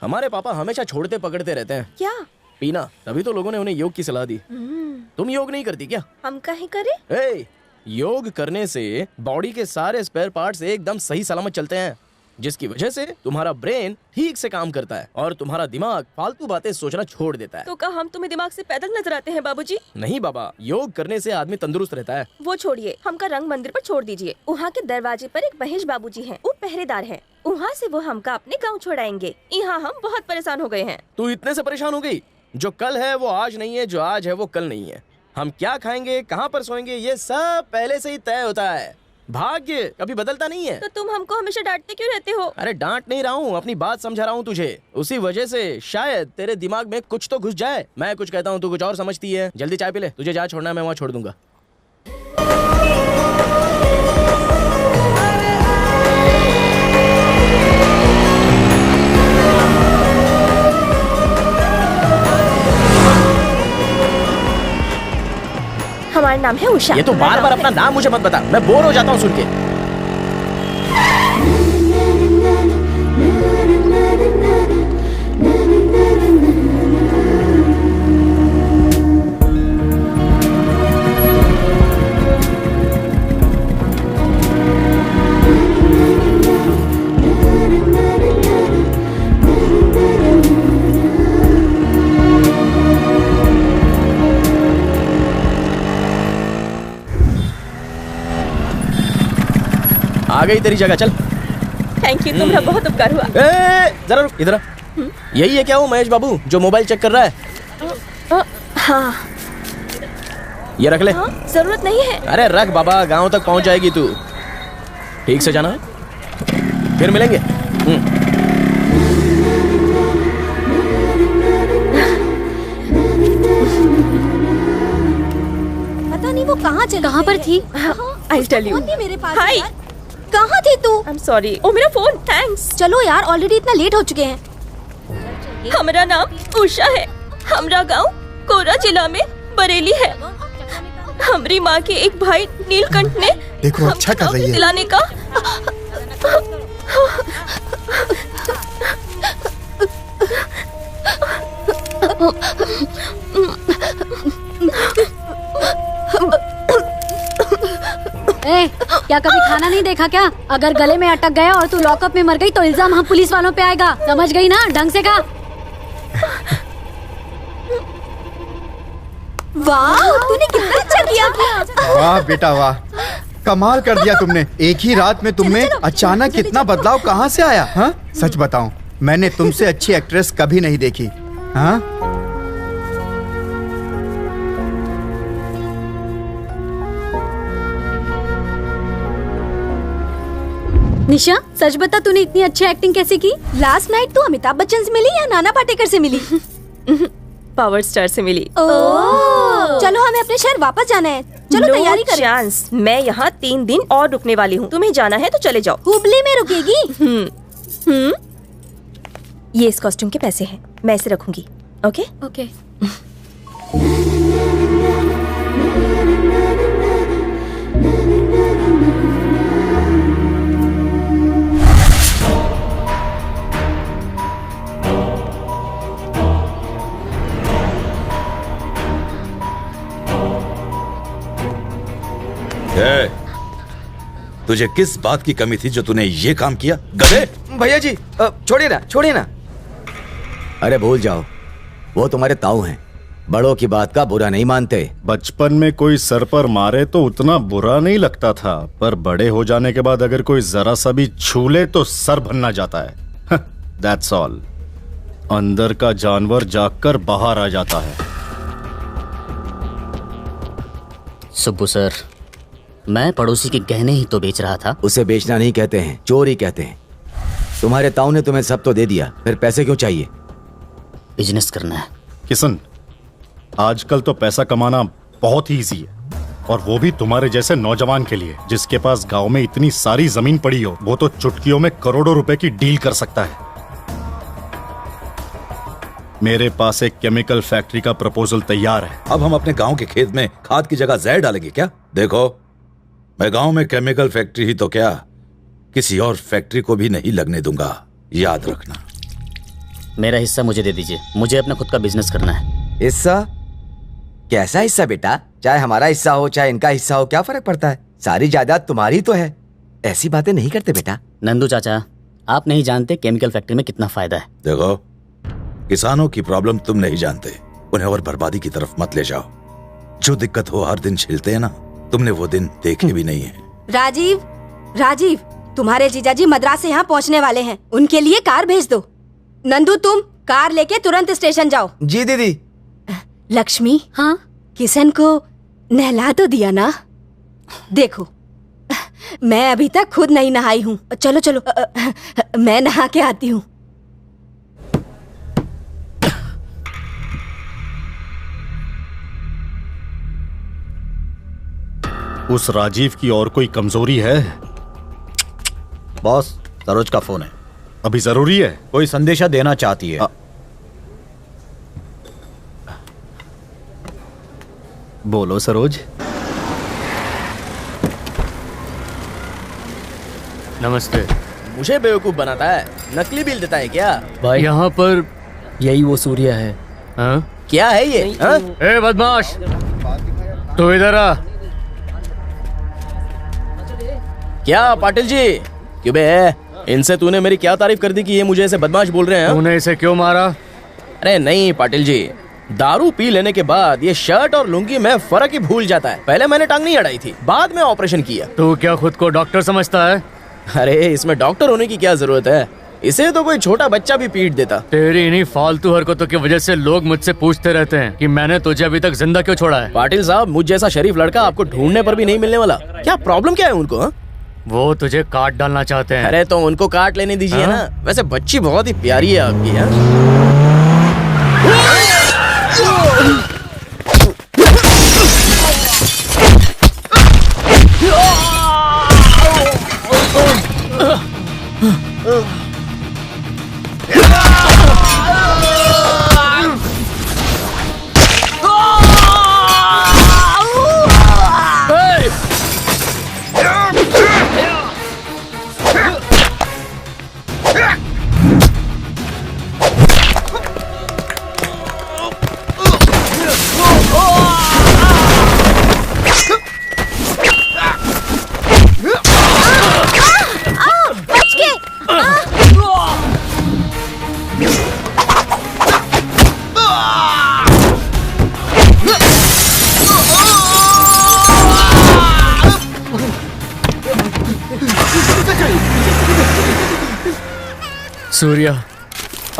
हमारे पापा हमेशा छोड़ते पकड़ते रहते हैं। क्या? पीना। तभी तो लोगों ने उन्हें योग की सलाह दी। तुम योग नहीं करती क्या? हम काहे करें? योग करने से बॉडी के सारे स्पेयर पार्ट्स एकदम सही सलामत चलते हैं, जिसकी वजह से तुम्हारा ब्रेन ठीक से काम करता है और तुम्हारा दिमाग फालतू बातें सोचना छोड़ देता है। तो क्या हम तुम्हें दिमाग से पैदल नजर आते हैं बाबूजी? नहीं बाबा, योग करने से आदमी तंदुरुस्त रहता है। वो छोड़िए, हमका रंग मंदिर पर छोड़ दीजिए। वहाँ के दरवाजे पर एक महेश बाबूजी हैं, वो पहरेदार हैं। वहाँ से वो हमका अपने गाँव छोड़ाएंगे। यहाँ हम बहुत परेशान हो गए हैं। तू इतने से परेशान हो गई? जो कल है वो आज नहीं है, जो आज है वो कल नहीं है। हम क्या खाएंगे, कहाँ पर सोएंगे, ये सब पहले से ही तय होता है। भाग्य कभी बदलता नहीं है। तो तुम हमको हमेशा डांटते क्यों रहते हो? अरे डांट नहीं रहा हूँ, अपनी बात समझा रहा हूँ तुझे। उसी वजह से शायद तेरे दिमाग में कुछ तो घुस जाए। मैं कुछ कहता हूँ, तू कुछ और समझती है। जल्दी चाय पी ले, तुझे जहाँ छोड़ना है मैं वहाँ छोड़ दूंगा। हमारा नाम है उषा। ये तो बार बार अपना नाम मुझे मत बता, मैं बोर हो जाता हूँ सुन के। आ गई तेरी जगह, चल। थैंक यू, तुम्हारा बहुत उपकार हुआ। जरा रुक, इधर। यही है क्या वो महेश बाबू जो मोबाइल चेक कर रहा है? हाँ। ये रख ले। जरूरत नहीं है। अरे रख बाबा, गांव तक पहुंच जाएगी तू। ठीक से जाना है, फिर मिलेंगे। पता नहीं वो कहाँ पर थी। I'll tell you. मेरे पास हाय, कहाँ थी तू? I'm sorry. ओ मेरा फोन, थैंक्स। चलो यार, ऑलरेडी इतना लेट हो चुके हैं। हमारा नाम उषा है। हमारा गांव कोरा जिला में बरेली है। हमारी माँ के एक भाई नीलकंठ ने देखो अच्छा कर रही है दिलाने का। क्या कभी खाना नहीं देखा क्या? अगर गले में अटक गया और तू लॉकअप में मर गई तो इल्जाम हम पुलिस वालों पे आएगा। समझ गई ना? ढंग से कहा। वाह, तूने कितना अच्छा किया। वाह बेटा वाह, कमाल कर दिया तुमने। एक ही रात में तुम में अचानक इतना बदलाव कहाँ से आया? हाँ, सच बताऊं, मैंने तुमसे अच्छी एक्ट्रेस कभी नहीं देखी। हाँ, निशा, सच बता, तूने इतनी अच्छी एक्टिंग कैसे की? लास्ट नाइट तू अमिताभ बच्चन से मिली या नाना पाटेकर से मिली? पावर स्टार से मिली। चलो हमें अपने शहर वापस जाना है। चलो तैयारी करें। चांस, मैं यहाँ 3 दिन और रुकने वाली हूँ। तुम्हें जाना है तो चले जाओ। हुबली में रुकेगी? ये इस कॉस्ट्यूम के पैसे हैं, मैं इसे रखूंगी। Okay okay. तुझे किस बात की कमी थी जो तूने ये काम किया? गधे! भैया जी, छोड़िए ना, छोड़िए ना। अरे भूल जाओ, वो तुम्हारे ताऊ हैं, बड़ों की बात का बुरा नहीं मानते। बचपन में कोई सर पर मारे तो उतना बुरा नहीं लगता था, पर बड़े हो जाने के बाद अगर कोई जरा सा भी छू ले तो सर भन्ना जाता है। That's all. अंदर का जानवर जागकर बाहर आ जाता है। सुब्बू सर, मैं पड़ोसी के गहने ही तो बेच रहा था। उसे बेचना नहीं कहते हैं, चोरी कहते हैं। तुम्हारे ताऊ ने तुम्हें सब तो दे दिया, फिर पैसे क्यों चाहिए? बिजनेस करना है। किशन, आजकल तो पैसा कमाना बहुत ही इजी है, और वो भी तुम्हारे जैसे नौजवान के लिए, जिसके पास गांव में इतनी सारी जमीन पड़ी हो। वो तो चुटकियों में करोड़ों रुपए की डील कर सकता है। मेरे पास एक केमिकल फैक्ट्री का प्रपोजल तैयार है। अब हम अपने गांव के खेत में खाद की जगह जहर डालेंगे क्या? देखो, मैं गांव में केमिकल फैक्ट्री ही तो क्या, किसी और फैक्ट्री को भी नहीं लगने दूंगा, याद रखना। मेरा हिस्सा मुझे दे दीजिए, मुझे अपना खुद का बिजनेस करना है। हिस्सा? कैसा हिस्सा बेटा? चाहे हमारा हिस्सा हो चाहे इनका हिस्सा हो, क्या फर्क पड़ता है? सारी जायदाद तुम्हारी तो है। ऐसी बातें नहीं करते बेटा। नंदू चाचा, आप नहीं जानते केमिकल फैक्ट्री में कितना फायदा है। देखो, किसानों की प्रॉब्लम तुम नहीं जानते, उन्हें और बर्बादी की तरफ मत ले जाओ। जो दिक्कत हो हर दिन झेलते हैं ना, तुमने वो दिन देखे भी नहीं है। राजीव, राजीव, तुम्हारे जीजाजी मद्रास से यहाँ पहुँचने वाले हैं, उनके लिए कार भेज दो। नंदू, तुम कार लेके तुरंत स्टेशन जाओ। जी दीदी। लक्ष्मी, हाँ, किशन को नहला तो दिया ना? देखो, मैं अभी तक खुद नहीं नहाई हूँ। चलो चलो, मैं नहा के आती हूँ। उस राजीव की और कोई कमजोरी है? बॉस, सरोज का फोन है। अभी जरूरी है? कोई संदेशा देना चाहती है। बोलो सरोज। नमस्ते। मुझे बेवकूफ बनाता है, नकली बिल देता है क्या? भाई, यहाँ पर यही वो सूर्या है। हाँ? क्या है ये? ए बदमाश, तू इधर आ। क्या पाटिल जी? क्यों बे, इनसे तूने मेरी क्या तारीफ कर दी कि ये मुझे ऐसे बदमाश बोल रहे हैं? तूने इसे क्यों मारा? अरे नहीं पाटिल जी, दारू पी लेने के बाद ये शर्ट और लुंगी में फर्क ही भूल जाता है। पहले मैंने टांग नहीं अड़ाई थी, बाद में ऑपरेशन किया। तू क्या खुद को डॉक्टर समझता है? अरे इसमें डॉक्टर होने की क्या जरूरत है? इसे तो कोई छोटा बच्चा भी पीट देता। तेरी इन्हीं फालतू हरकतों की वजह से लोग मुझसे पूछते रहते हैं कि मैंने तुझे अभी तक जिंदा क्यों छोड़ा है। पाटिल साहब, मुझ जैसा शरीफ लड़का आपको ढूंढने पर भी नहीं मिलने वाला। क्या प्रॉब्लम क्या है उनको? हा? वो तुझे काट डालना चाहते हैं। अरे तो उनको काट लेने दीजिए ना। वैसे बच्ची बहुत ही प्यारी है आपकी। है? बच गए। सूर्या,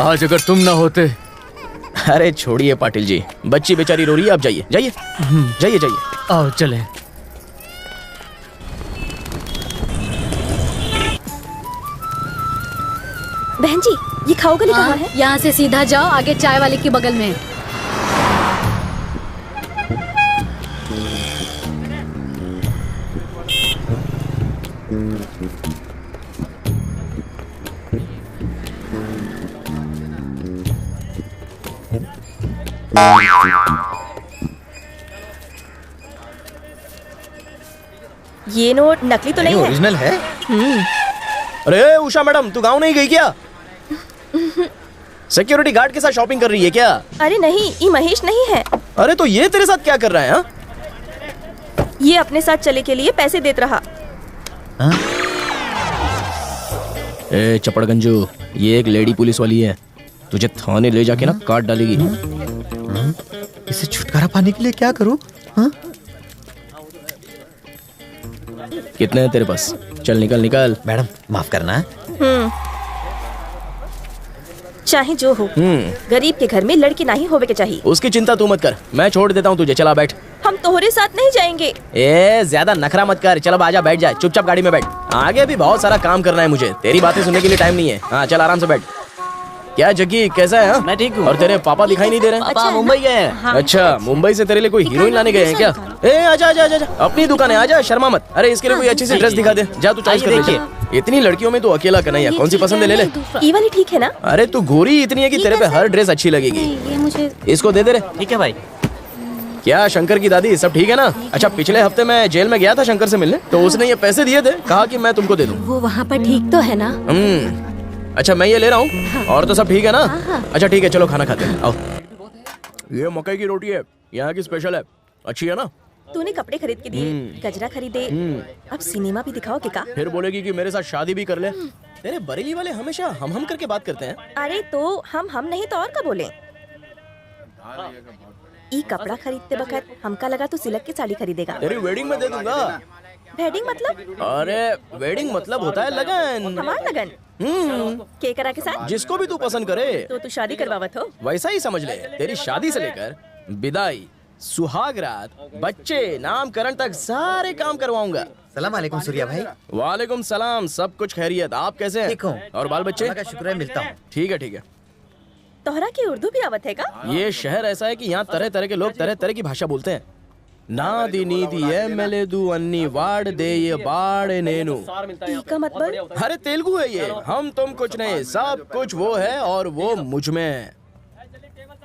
आज अगर तुम ना होते। अरे छोड़िए पाटिल जी, बच्ची बेचारी रो रही है, आप जाइए जाइए जाइए जाइए। आओ चले। बहन जी, ये खाओ गली कहाँ है? यहाँ से सीधा जाओ, आगे चाय वाले के बगल में। ये नोट नकली तो नहीं है? ओरिजिनल है। अरे उषा मैडम, तू गाँव नहीं गई क्या? सिक्योरिटी गार्ड के साथ शॉपिंग कर रही है क्या? अरे नहीं, ये महेश नहीं है। अरे तो ये तेरे साथ क्या कर रहा है? हा? ये अपने साथ चले के लिए पैसे देत रहा। ए चपड़गंजू, ये एक लेडी पुलिस वाली है, तुझे थाने ले जाके ना काट डालेगी। इसे छुटकारा पाने के लिए क्या करूं? कितने हैं तेरे पास? चल निकल निकल। मैडम माफ करना है। चाहे जो हो, गरीब के घर में लड़की नहीं होवे के चाहिए। उसकी चिंता तू मत कर, मैं छोड़ देता हूँ तुझे, चला बैठ। हम तोहरे साथ नहीं जाएंगे। ए ज्यादा नखरा मत कर, चल अब आजा, बैठ जा, चुपचाप गाड़ी में बैठ। आगे भी बहुत सारा काम करना है मुझे, तेरी बातें सुनने के लिए टाइम नहीं है। हाँ चल आराम से बैठ। क्या जग्गी, कैसा है? मैं ठीक हूँ। और तेरे पापा दिखाई नहीं दे रहे? पापा मुंबई गए हैं। हाँ। अच्छा, मुंबई से तेरे लिए कोई हीरोइन लाने गए हैं क्या? ए आजा आजा आजा, अपनी दुकान है, आजा, शर्मा मत। अरे इसके लिए कोई अच्छी सी ड्रेस दिखा दे, जा तू चॉइस कर ले। इतनी लड़कियों में तो अकेला कन्हैया, कौन सी पसंद है ले ले। ये वाली ठीक है ना? अरे तू गोरी इतनी है कि तेरे पे हर ड्रेस अच्छी लगेगी। ये मुझे इसको दे दे रे। ठीक है भाई। क्या शंकर की दादी, सब ठीक है ना? अच्छा, पिछले हफ्ते मैं जेल में गया था शंकर से मिलने, तो उसने ये पैसे दिए थे, कहा कि मैं तुमको दे दूं। वो वहाँ पर ठीक तो है ना? अच्छा मैं ये ले रहा हूँ। और तो सब ठीक है ना? अच्छा ठीक है, चलो खाना खाते हैं, आओ। ये मकई की रोटी है, यहाँ की स्पेशल है, अच्छी है ना? तूने कपड़े खरीद के दिए, गजरा खरीदे, अब सिनेमा भी दिखाओगे का? फिर बोलेगी कि मेरे साथ शादी भी कर ले। तेरे बरेली वाले हमेशा हम करके बात करते हैं। अरे तो हम नहीं तो और क्या बोले? ई कपड़ा खरीदते वक्त हमका लगा तू सिल्क की साड़ी खरीदेगा। तेरी वेडिंग में दे दूंगा। वेडिंग मतलब? अरे वेडिंग मतलब होता है लगन। हमार लगन? के करा के साथ? जिसको भी तू पसंद करे। तो तू शादी करवावत हो? वैसा ही समझ ले, तेरी शादी से लेकर विदाई, सुहाग रात, बच्चे, नामकरण तक सारे काम करवाऊंगा। सलाम वालेकुम सूर्या भाई। वालेकुम सलाम, सब कुछ खैरियत, आप कैसे हैं? ठीक हूँ। और बाल बच्चे? अल्लाह का शुक्र है, मिलता हूँ। ठीक है ठीक है। तोहरा की उर्दू भी आवत है का? ये शहर ऐसा है कि यहाँ तरह तरह के लोग तरह तरह की भाषा बोलते हैं। नादी नीति एमएलएदू अन्नी वाड़ दे ये बाड़े नेनु। का मतलब? अरे तेलुगु है ये। हम तुम कुछ नहीं, सब कुछ वो है और वो मुझ में।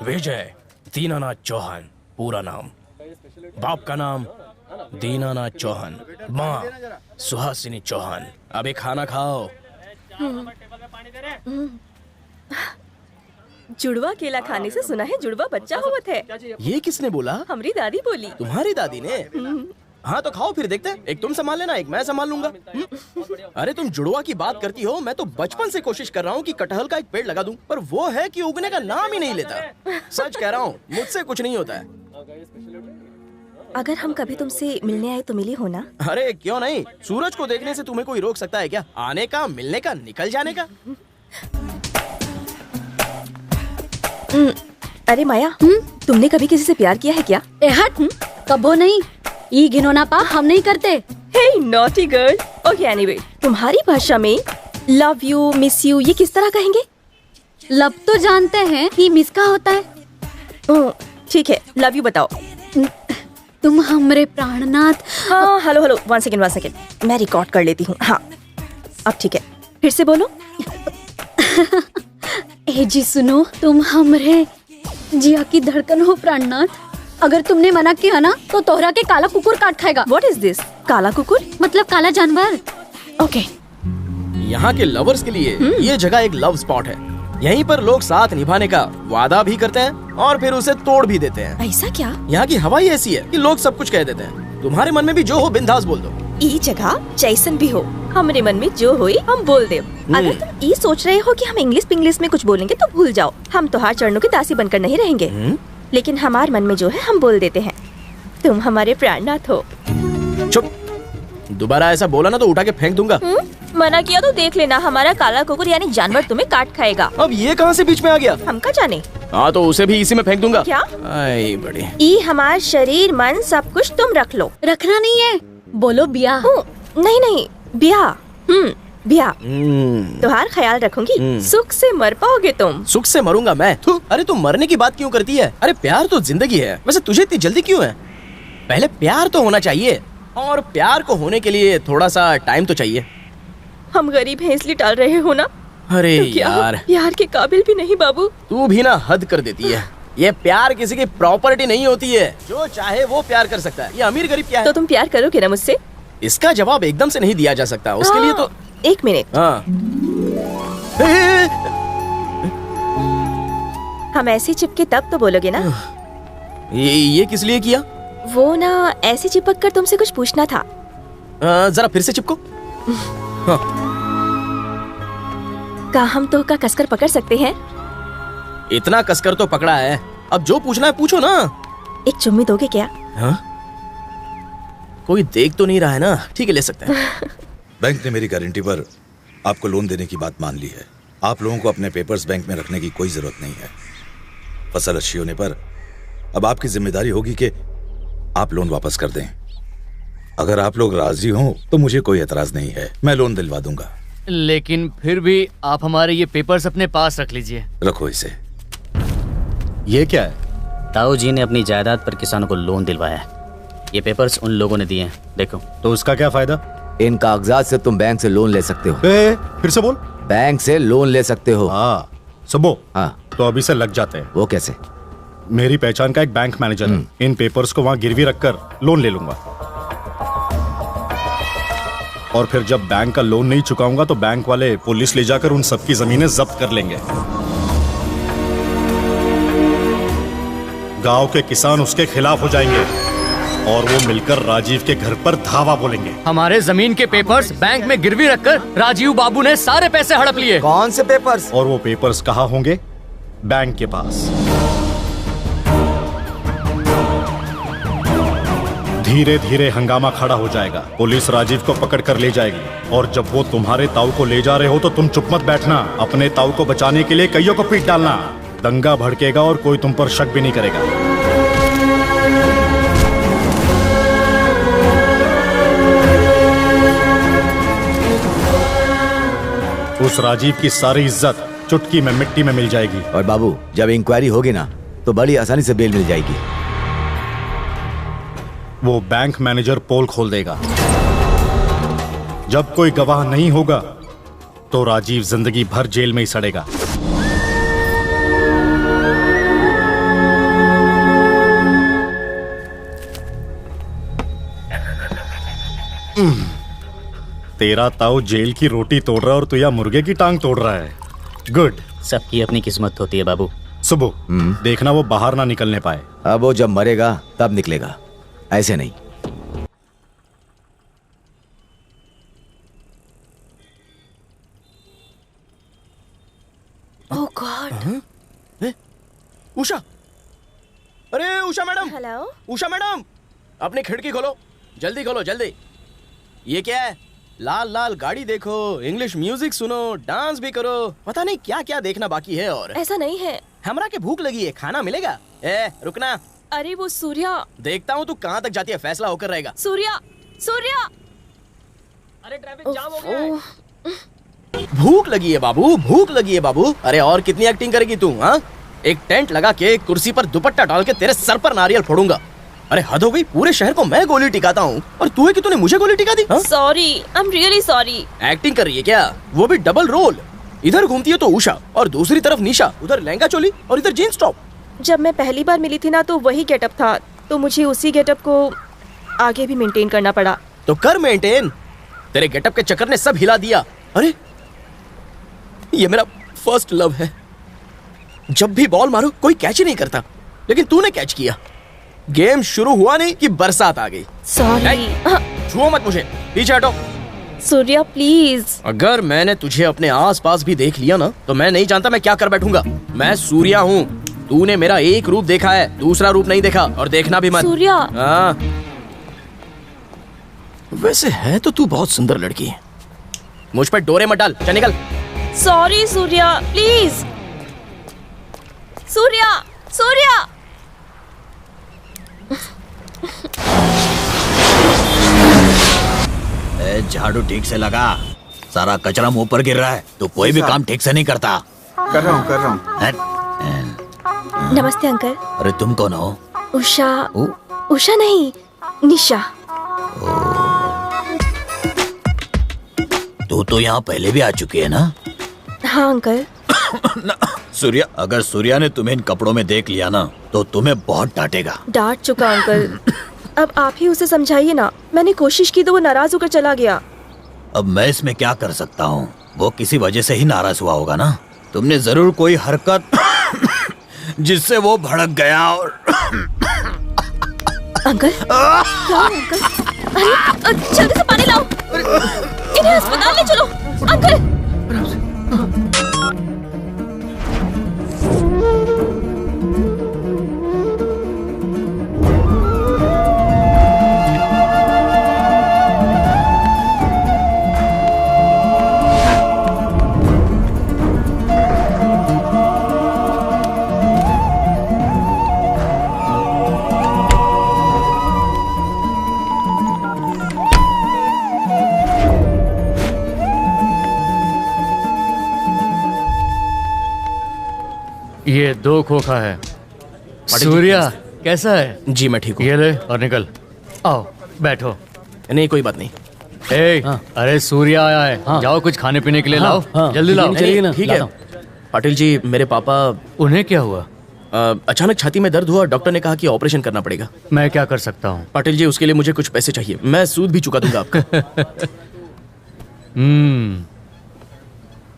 विजय दीनानाथ चौहान पूरा नाम, बाप का नाम दीनानाथ चौहान, माँ सुहासिनी चौहान। अबे खाना खाओ। जुड़वा केला खाने से सुना है जुड़वा बच्चा होवत है। ये किसने बोला? हमारी दादी बोली। तुम्हारी दादी ने? हाँ तो खाओ फिर देखते हैं, एक तुम संभाल लेना, एक मैं संभाल लूंगा। अरे तुम जुड़वा की बात करती हो, मैं तो बचपन से कोशिश कर रहा हूँ कि कटहल का एक पेड़ लगा दूं, पर वो है कि उगने का नाम ही नहीं लेता। सच कह रहा हूँ, मुझसे कुछ नहीं होता है। अगर हम कभी तुमसे मिलने आए तो मिली हो ना? अरे क्यों नहीं, सूरज को देखने से तुम्हें कोई रोक सकता है क्या? आने का, मिलने का, निकल जाने का। अरे माया, तुमने कभी किसी से प्यार किया है क्या? हट, कबो नहीं, ये घिनौना पा हम नहीं करते। हे नॉटी गर्ल। ओके एनीवे, तुम्हारी भाषा में लव यू, मिस यू ये किस तरह कहेंगे? लव तो जानते हैं, कि मिस का होता है। ठीक है, लव यू बताओ। तुम हमरे प्राणनाथ। हाँ हेलो हेलो, वन सेकेंड, मैं रिकॉर्ड कर लेती हूँ। हाँ अब ठीक है, फिर से बोलो। ए जी सुनो, तुम हमरे जिया की धड़कन हो प्राणनाथ। अगर तुमने मना किया ना तो तोहरा के काला कुकुर काट खाएगा। What is this? काला कुकुर मतलब काला जानवर। ओके। यहाँ के लवर्स के लिए ये जगह एक लव स्पॉट है। यहीं पर लोग साथ निभाने का वादा भी करते हैं और फिर उसे तोड़ भी देते हैं। ऐसा क्या? यहाँ की हवा ही ऐसी है कि लोग सब कुछ कह देते हैं। तुम्हारे मन में भी जो हो बिंदास बोल दो। ई जगह जैसन भी हो, हमारे मन में जो होई हम बोल दे। अगर तुम ये सोच रहे हो कि हम इंग्लिश में कुछ बोलेंगे तो भूल जाओ। हम तोहार चरणों के दासी बनकर नहीं रहेंगे, लेकिन हमारे मन में जो है हम बोल देते हैं। तुम हमारे प्राणनाथ हो। चुप। दोबारा ऐसा बोला ना तो उठा के फेंक दूंगा। मना किया तो देख लेना, हमारा काला कुकुर यानी जानवर तुम्हें काट खाएगा। अब ये कहाँ से बीच में आ गया? हम का जाने। हाँ तो उसे भी इसी में फेंक दूंगा। क्या? आई बड़ी। ई हमार शरीर मन सब कुछ तुम रख लो। रखना नहीं है, बोलो ब्याह। नहीं नहीं ब्याह। ब्याह। तुम्हार ख्याल रखूंगी, सुख से मर पाओगे तुम। सुख से मरूंगा मैं? अरे तुम मरने की बात क्यों करती है? अरे प्यार तो जिंदगी है। वैसे तुझे इतनी जल्दी क्यों है? पहले प्यार तो होना चाहिए, और प्यार को होने के लिए थोड़ा सा टाइम तो चाहिए। हम गरीब हैं इसलिए टाल रहे हो ना? अरे तो क्या यार, प्यार के काबिल भी नहीं बाबू। तू भी ना हद कर देती है। ये प्यार किसी की प्रॉपर्टी नहीं होती है, जो चाहे वो प्यार कर सकता है। ये अमीर गरीब क्या है? तो तुम प्यार करोगे ना मुझसे? इसका जवाब एकदम से नहीं दिया जा सकता, उसके लिए तो एक मिनट। हाँ। हम ऐसे चिपके तब तो बोलोगे ना। ये किस लिए किया? वो ना ऐसे चिपक कर तुमसे कुछ पूछना था। जरा फिर से चिपको। हाँ। क्या हम तो का कसकर पकड़ सकते हैं? इतना कसकर तो पकड़ा है, अब जो पूछना है पूछो ना। एक चुम्मी दोगे क्या? हाँ? कोई देख तो नहीं रहा है ना? ठीक है, ले सकते हैं। बैंक ने मेरी गारंटी पर आपको लोन देने की बात मान ली है। आप लोगों को अपने पेपर्स बैंक में रखने की कोई जरूरत नहीं है। फसल अच्छी होने पर अब आपकी जिम्मेदारी होगी कि आप लोन वापस कर दें। अगर आप लोग राजी हो तो मुझे कोई एतराज नहीं है, मैं लोन दिलवा दूंगा। लेकिन फिर भी आप हमारे ये पेपर्स अपने पास रख लीजिए। रखो इसे। ये क्या है? ताऊ जी ने अपनी जायदाद पर किसानों को लोन दिलवाया है। ये पेपर्स उन लोगों ने दिए हैं, देखो। तो उसका क्या फायदा? इन कागजात से तुम बैंक से लोन ले सकते हो। फिर से बोल। बैंक से लोन ले सकते हो। हाँ सुबो। हाँ तो अभी से लग जाते हैं। वो कैसे? मेरी पहचान का एक बैंक मैनेजर है, इन पेपर्स को वहाँ गिरवी रखकर लोन ले लूंगा, और फिर जब बैंक का लोन नहीं चुकाऊंगा तो बैंक वाले पुलिस ले जाकर उन सबकी जमीनें जब्त कर लेंगे। गांव के किसान उसके खिलाफ हो जाएंगे और वो मिलकर राजीव के घर पर धावा बोलेंगे। हमारे जमीन के पेपर्स बैंक में गिरवी रखकर राजीव बाबू ने सारे पैसे हड़प लिए। कौन से पेपर्स? और वो पेपर्स कहाँ होंगे? बैंक के पास। धीरे धीरे हंगामा खड़ा हो जाएगा, पुलिस राजीव को पकड़ कर ले जाएगी, और जब वो तुम्हारे ताऊ को ले जा रहे हो तो तुम चुप मत बैठना। अपने ताऊ को बचाने के लिए कईयों को पीट डालना। दंगा भड़केगा और कोई तुम पर शक भी नहीं करेगा। उस राजीव की सारी इज्जत चुटकी में मिट्टी में मिल जाएगी। और बाबू, जब इंक्वायरी होगी ना तो बड़ी आसानी से बेल मिल जाएगी। वो बैंक मैनेजर पोल खोल देगा। जब कोई गवाह नहीं होगा तो राजीव जिंदगी भर जेल में ही सड़ेगा। तेरा ताऊ जेल की रोटी तोड़ रहा है और तू या मुर्गे की टांग तोड़ रहा है। गुड। सबकी अपनी किस्मत होती है बाबू। सुबह देखना वो बाहर ना निकलने पाए। अब वो जब मरेगा तब निकलेगा, ऐसे नहीं। ओह गॉड। उषा, अरे Usha madam. Hello Usha madam, अपनी खिड़की खोलो, जल्दी खोलो जल्दी। ये क्या है? लाल लाल गाड़ी देखो, इंग्लिश म्यूजिक सुनो, डांस भी करो, पता नहीं क्या क्या देखना बाकी है। और ऐसा नहीं है। हमरा के भूख लगी है, खाना मिलेगा? रुकना। अरे वो सूर्या। देखता हूँ तू कहाँ तक जाती है, फैसला होकर रहेगा। सूर्या, सूर्या। अरे ट्रैफिक जाम हो गया है। भूख लगी है बाबू, भूख लगी है बाबू। अरे और कितनी एक्टिंग करेगी तू? हाँ, एक टेंट लगा के कुर्सी पर दुपट्टा डाल के तेरे सर पर नारियल फोड़ूंगा। अरे हद हो गई, पूरे शहर को मैं गोली टिकाता हूँ और तू है कि तूने मुझे गोली टिका दी? Sorry, I am really sorry. Acting कर रही है क्या? वो भी डबल रोल। इधर घूमती है तो उषा और दूसरी तरफ निशा, उधर लहंगा चोली और इधर जीन्स टॉप। जब मैं पहली बार मिली थी ना तो वही गेटअप था, तो मुझे उसी गेटअप को आगे भी मेंटेन करना पड़ा। तो कर मेंटेन, तेरे गेटअप के चक्कर ने सब हिला दिया। अरे ये मेरा फर्स्ट लव है। जब भी बॉल मारो कोई कैच ही नहीं करता, लेकिन तूने कैच किया। गेम शुरू हुआ नहीं कि बरसात आ गई। सॉरी। छुओ मत मुझे, पीछे हटो। सूर्या प्लीज। अगर मैंने तुझे अपने आसपास भी देख लिया ना तो मैं नहीं जानता मैं क्या कर बैठूंगा। मैं सूर्या हूँ, तूने मेरा एक रूप देखा है, दूसरा रूप नहीं देखा और देखना भी मत। सूर्या। वैसे है तो तू बहुत सुंदर लड़की है। मुझ पर डोरे मत डाल, चल निकल। Sorry Surya, please. सूर्या, सूर्या। झाड़ू ठीक से लगा, सारा कचरा मुंह पर गिर रहा है। तो कोई भी काम ठीक से नहीं करता। कर रहा हूँ। नमस्ते अंकल। अरे तुम कौन हो? उषा। उषा नहीं, निशा। तू तो यहाँ पहले भी आ चुकी है ना? हाँ अंकल। सूर्या, अगर सूर्या ने तुम्हें इन कपड़ों में देख लिया ना तो तुम्हें बहुत डांटेगा। डांट चुका अंकल। अब आप ही उसे समझाइए ना। मैंने कोशिश की तो वो नाराज होकर चला गया। अब मैं इसमें क्या कर सकता हूँ? वो किसी वजह से ही नाराज हुआ होगा ना। तुमने जरूर कोई हरकत जिससे वो भड़क गया और अंकल, क्या अंकल? अरे जल्दी से पानी लाओ, इन्हें अस्पताल ले चलो। अंकल, ये 2 खोखा है। सूर्या कैसा है? जी मैं ठीक हूँ। ये ले और निकल। आओ बैठो। नहीं कोई बात नहीं। अरे सूर्या आया है। जाओ कुछ खाने पीने के लिए लाओ। जल्दी लाओ। चलिए ना। ठीक है पाटिल जी, मेरे पापा। उन्हें क्या हुआ? अचानक छाती में दर्द हुआ, डॉक्टर ने कहा कि ऑपरेशन करना पड़ेगा। मैं क्या कर सकता हूँ? पाटिल जी, उसके लिए मुझे कुछ पैसे चाहिए। मैं सूद भी चुका दूंगा आपका।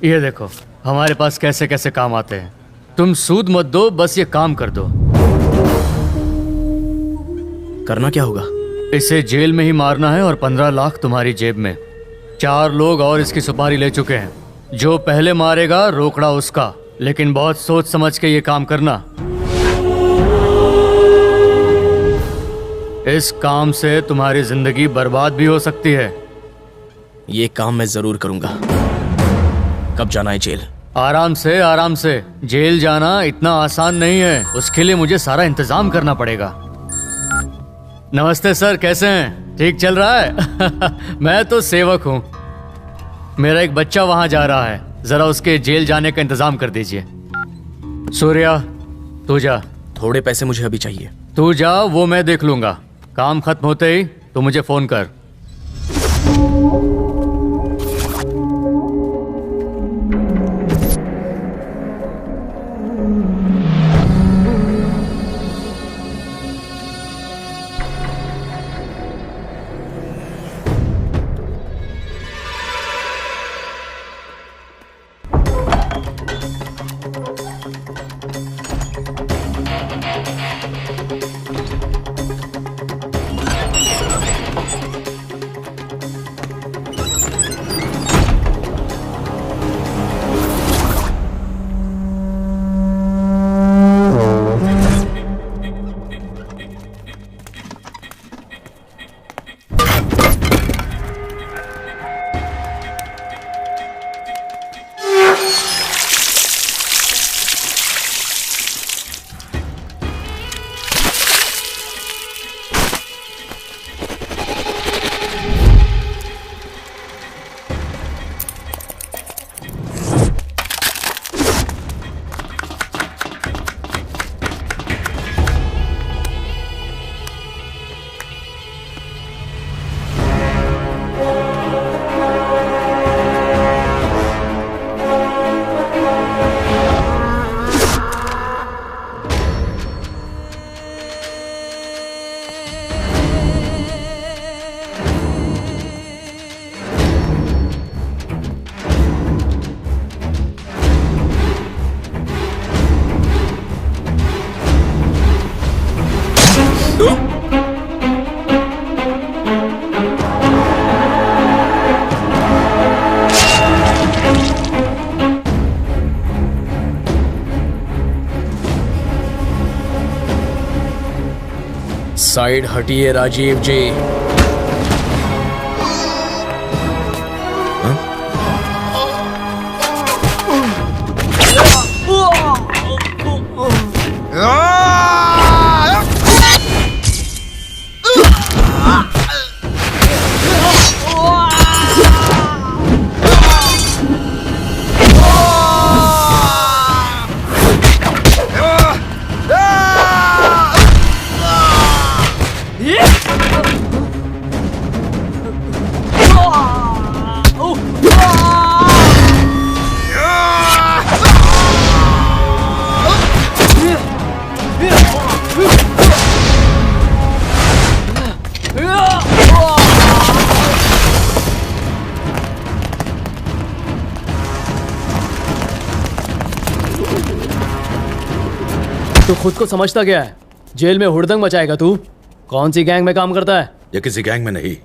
ये देखो हमारे पास कैसे कैसे काम आते हैं। तुम सूद मत दो, बस ये काम कर दो। करना क्या होगा? इसे जेल में ही मारना है और 15 लाख तुम्हारी जेब में। 4 लोग और इसकी सुपारी ले चुके हैं। जो पहले मारेगा रोकड़ा उसका, लेकिन बहुत सोच समझ के ये काम करना। इस काम से तुम्हारी जिंदगी बर्बाद भी हो सकती है। ये काम मैं जरूर करूंगा। कब जाना है जेल? आराम से। जेल जाना इतना आसान नहीं है। उसके लिए मुझे सारा इंतजाम करना पड़ेगा। नमस्ते सर, कैसे हैं? ठीक चल रहा है? मैं तो सेवक हूँ। मेरा एक बच्चा वहां जा रहा है, जरा उसके जेल जाने का इंतजाम कर दीजिए। सूर्या तू जा। थोड़े पैसे मुझे अभी चाहिए। तू जा, वो मैं देख लूंगा। काम खत्म होते ही तू मुझे फोन कर। साइड हटिए राजीव जी। तो खुद को समझता क्या है? जेल में हुड़दंग मचाएगा तू? कौन सी गैंग में काम करता है? ये किसी गैंग में नहीं,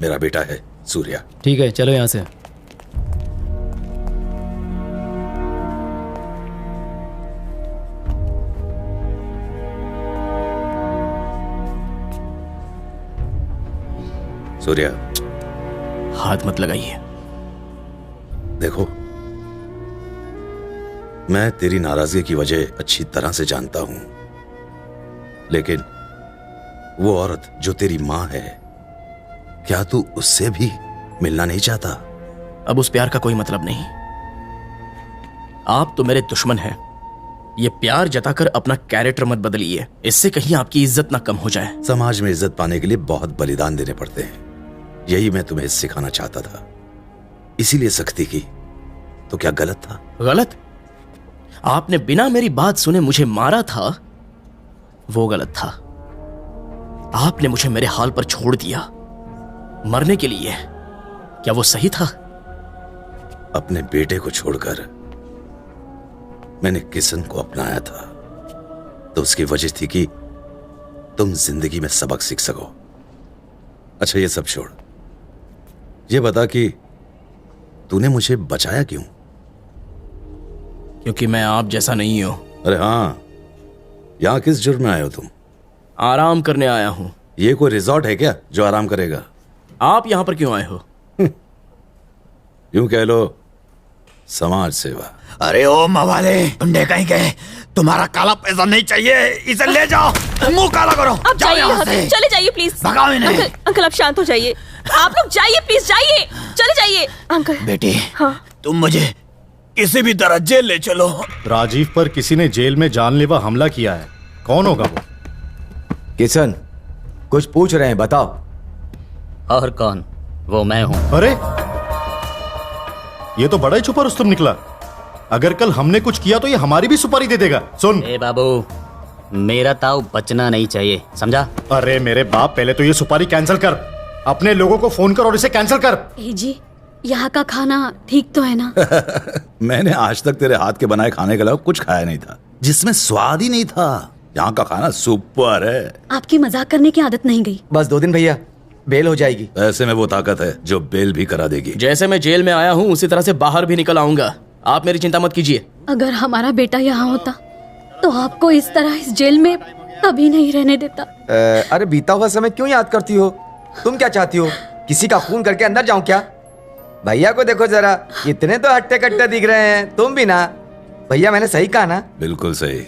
मेरा बेटा है सूर्या। ठीक है, चलो यहाँ से। सूर्या, हाथ मत लगाइए। देखो, मैं तेरी नाराजगी की वजह अच्छी तरह से जानता हूं, लेकिन वो औरत जो तेरी मां है, क्या तू उससे भी मिलना नहीं चाहता? अब उस प्यार का कोई मतलब नहीं। आप तो मेरे दुश्मन हैं। ये प्यार जताकर अपना कैरेक्टर मत बदलिए, इससे कहीं आपकी इज्जत ना कम हो जाए। समाज में इज्जत पाने के लिए बहुत बलिदान देने पड़ते हैं, यही मैं तुम्हें सिखाना चाहता था, इसीलिए सख्ती की। तो क्या गलत था? गलत? आपने बिना मेरी बात सुने मुझे मारा था, वो गलत था। आपने मुझे मेरे हाल पर छोड़ दिया मरने के लिए, क्या वो सही था? अपने बेटे को छोड़कर मैंने किशन को अपनाया था, तो उसकी वजह थी कि तुम जिंदगी में सबक सीख सको। अच्छा, ये सब छोड़, ये बता कि तूने मुझे बचाया क्यों? क्योंकि मैं आप जैसा नहीं हूं। अरे हाँ, यहां किस जुर्म में आए हो तुम? आराम करने आया हूं। ये कोई रिजॉर्ट है क्या जो आराम करेगा? आप यहां पर क्यों आए हो? यूं कह लो, समाज सेवा। अरे ओ मवाले, गुंडे कहीं गए, तुम्हारा काला पैसा नहीं चाहिए, इसे ले जाओ, मुंह काला करो। आप जाइए यहाँ से, चले जाइए प्लीज। भगाओ इन्हें। अंकल आप शांत हो जाइए। आप लोग जाइए प्लीज, जाइए, चले जाइए। अंकल। बेटी, हाँ, तुम मुझे किसी भी तरह जेल ले चलो। राजीव पर किसी ने जेल में जानलेवा हमला किया है, कौन होगा वो? किशन, कुछ पूछ रहे हैं, बताओ। और कौन? वो मैं हूं। अरे, ये तो बड़ा ही छुपा रुस्तम निकला। अगर कल हमने कुछ किया तो ये हमारी भी सुपारी दे देगा। सुन ए बाबू, मेरा ताऊ बचना नहीं चाहिए, समझा? अरे मेरे बाप, पहले तो ये सुपारी कैंसिल कर, अपने लोगों को फोन कर और इसे कैंसिल कर। ए जी, यहाँ का खाना ठीक तो है ना? मैंने आज तक तेरे हाथ के बनाए खाने के अलावा कुछ खाया नहीं था जिसमें स्वाद ही नहीं था। यहाँ का खाना सुपर है। आपकी मजाक करने की आदत नहीं गई। बस 2 दिन भैया, बेल हो जाएगी। ऐसे में वो ताकत है जो बेल भी करा देगी। जैसे मैं जेल में आया हूँ उसी तरह से बाहर भी निकल आऊंगा। आप मेरी चिंता मत कीजिए। अगर हमारा बेटा यहाँ होता तो आपको इस तरह इस जेल में कभी नहीं रहने देता। अरे बीता हुआ समय क्यों याद करती हो? तुम क्या चाहती हो, किसी का खून करके अंदर जाऊं क्या? भैया को देखो जरा, कितने तो हट्टे कट्टे दिख रहे हैं। तुम भी ना। भैया, मैंने सही कहा ना? बिल्कुल सही।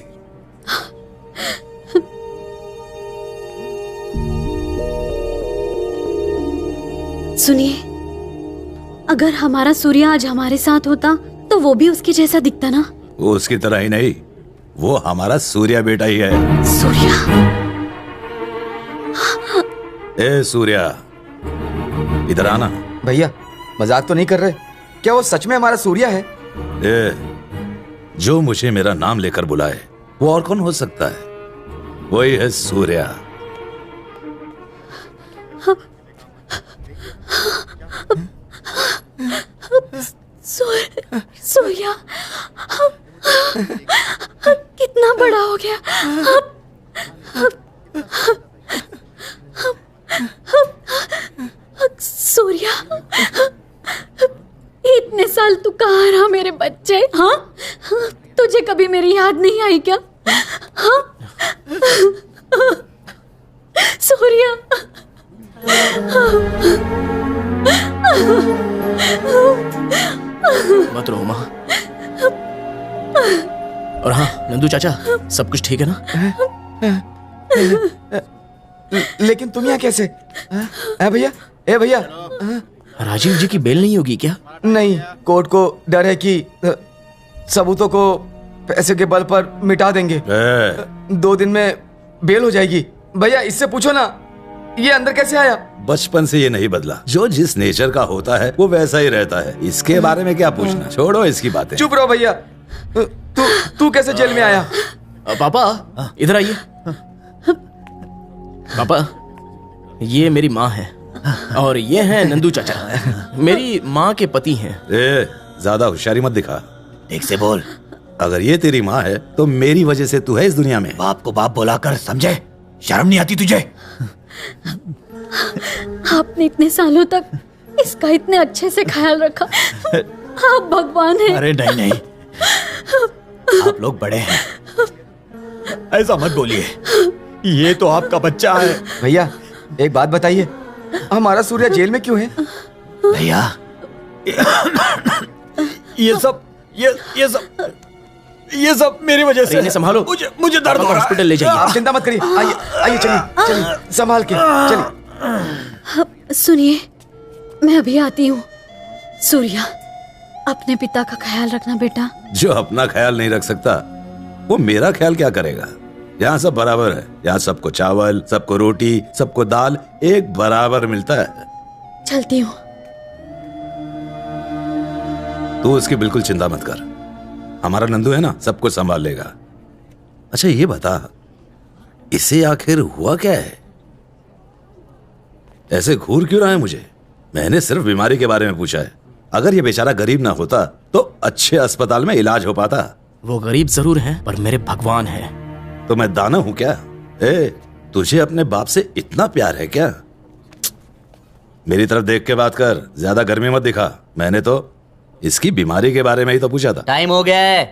सुनिए, अगर हमारा सूर्य आज हमारे साथ होता तो वो भी उसके जैसा दिखता ना? वो उसकी तरह ही नहीं, वो हमारा सूर्या बेटा ही है। सूर्या? ए सूर्या, इधर आना। भैया, मजाक तो नहीं कर रहे? क्या वो सच में हमारा सूर्या है? ए, जो मुझे मेरा नाम लेकर बुलाए वो और कौन हो सकता है? वही है सूर्या। सूर्या कितना बड़ा हो गया। सूर्या, इतने साल तू कहाँ रहा मेरे बच्चे? हाँ, तुझे कभी मेरी याद नहीं आई क्या? हाँ सूर्या। मत रो माँ। और हाँ नंदू चाचा, सब कुछ ठीक है ना? लेकिन तुम यहाँ कैसे? भैया, ए भैया। राजीव जी की बेल नहीं होगी क्या? नहीं, कोर्ट को डर है कि सबूतों को पैसे के बल पर मिटा देंगे। 2 दिन में बेल हो जाएगी। भैया, इससे पूछो ना, ये अंदर कैसे आया? बचपन से ये नहीं बदला, जो जिस नेचर का होता है वो वैसा ही रहता है। इसके बारे में क्या पूछना, छोड़ो इसकी बातें। चुप रहो भैया। तू कैसे जेल में आया? पापा इधर आइए। पापा, ये मेरी माँ है और ये है नंदू चाचा, मेरी माँ के पति हैं। ज्यादा होशियारी मत दिखा। ठीक से बोल। अगर ये तेरी माँ है तो मेरी वजह से तू है इस दुनिया में। बाप को बाप बुलाकर समझे, शर्म नहीं आती तुझे? आपने इतने सालों तक इसका इतने अच्छे से ख्याल रखा। आप भगवान हैं। अरे नहीं नहीं, आप लोग बड़े हैं, ऐसा मत बोलिए। ये तो आपका बच्चा है। भैया एक बात बताइए, हमारा सूर्या जेल में क्यों है? भैया ये सब मेरी वजह से। इन्हें संभालो, मुझे दर्द हो रहा है। हॉस्पिटल ले जाइए। आप चिंता मत करिए, आइए आइए, चलिए चलिए, संभाल के चलिए। सुनिए, मैं अभी आती हूँ। सूर्या, अपने पिता का ख्याल रखना बेटा। जो अपना ख्याल नहीं रख सकता वो मेरा ख्याल क्या करेगा? यहाँ सब बराबर है, यहाँ सबको चावल, सबको रोटी, सबको दाल एक बराबर मिलता है। चलती हूँ। तू इसकी बिल्कुल चिंता मत कर, हमारा नंदू है ना, सब कुछ संभाल लेगा। अच्छा ये बता, इसे आखिर हुआ क्या है? ऐसे घूर क्यों रहा है मुझे? मैंने सिर्फ बीमारी के बारे में पूछा है। अगर ये बेचारा गरीब ना होता तो अच्छे अस्पताल में इलाज हो पाता। वो गरीब जरूर हैं, पर मेरे भगवान हैं। तो मैं दाना हूं क्या? तुझे अपने बाप से इतना प्यार है क्या? मेरी तरफ देख के बात कर, ज्यादा गर्मी मत दिखा। मैंने तो इसकी बीमारी के बारे में ही तो पूछा था। टाइम हो गया है।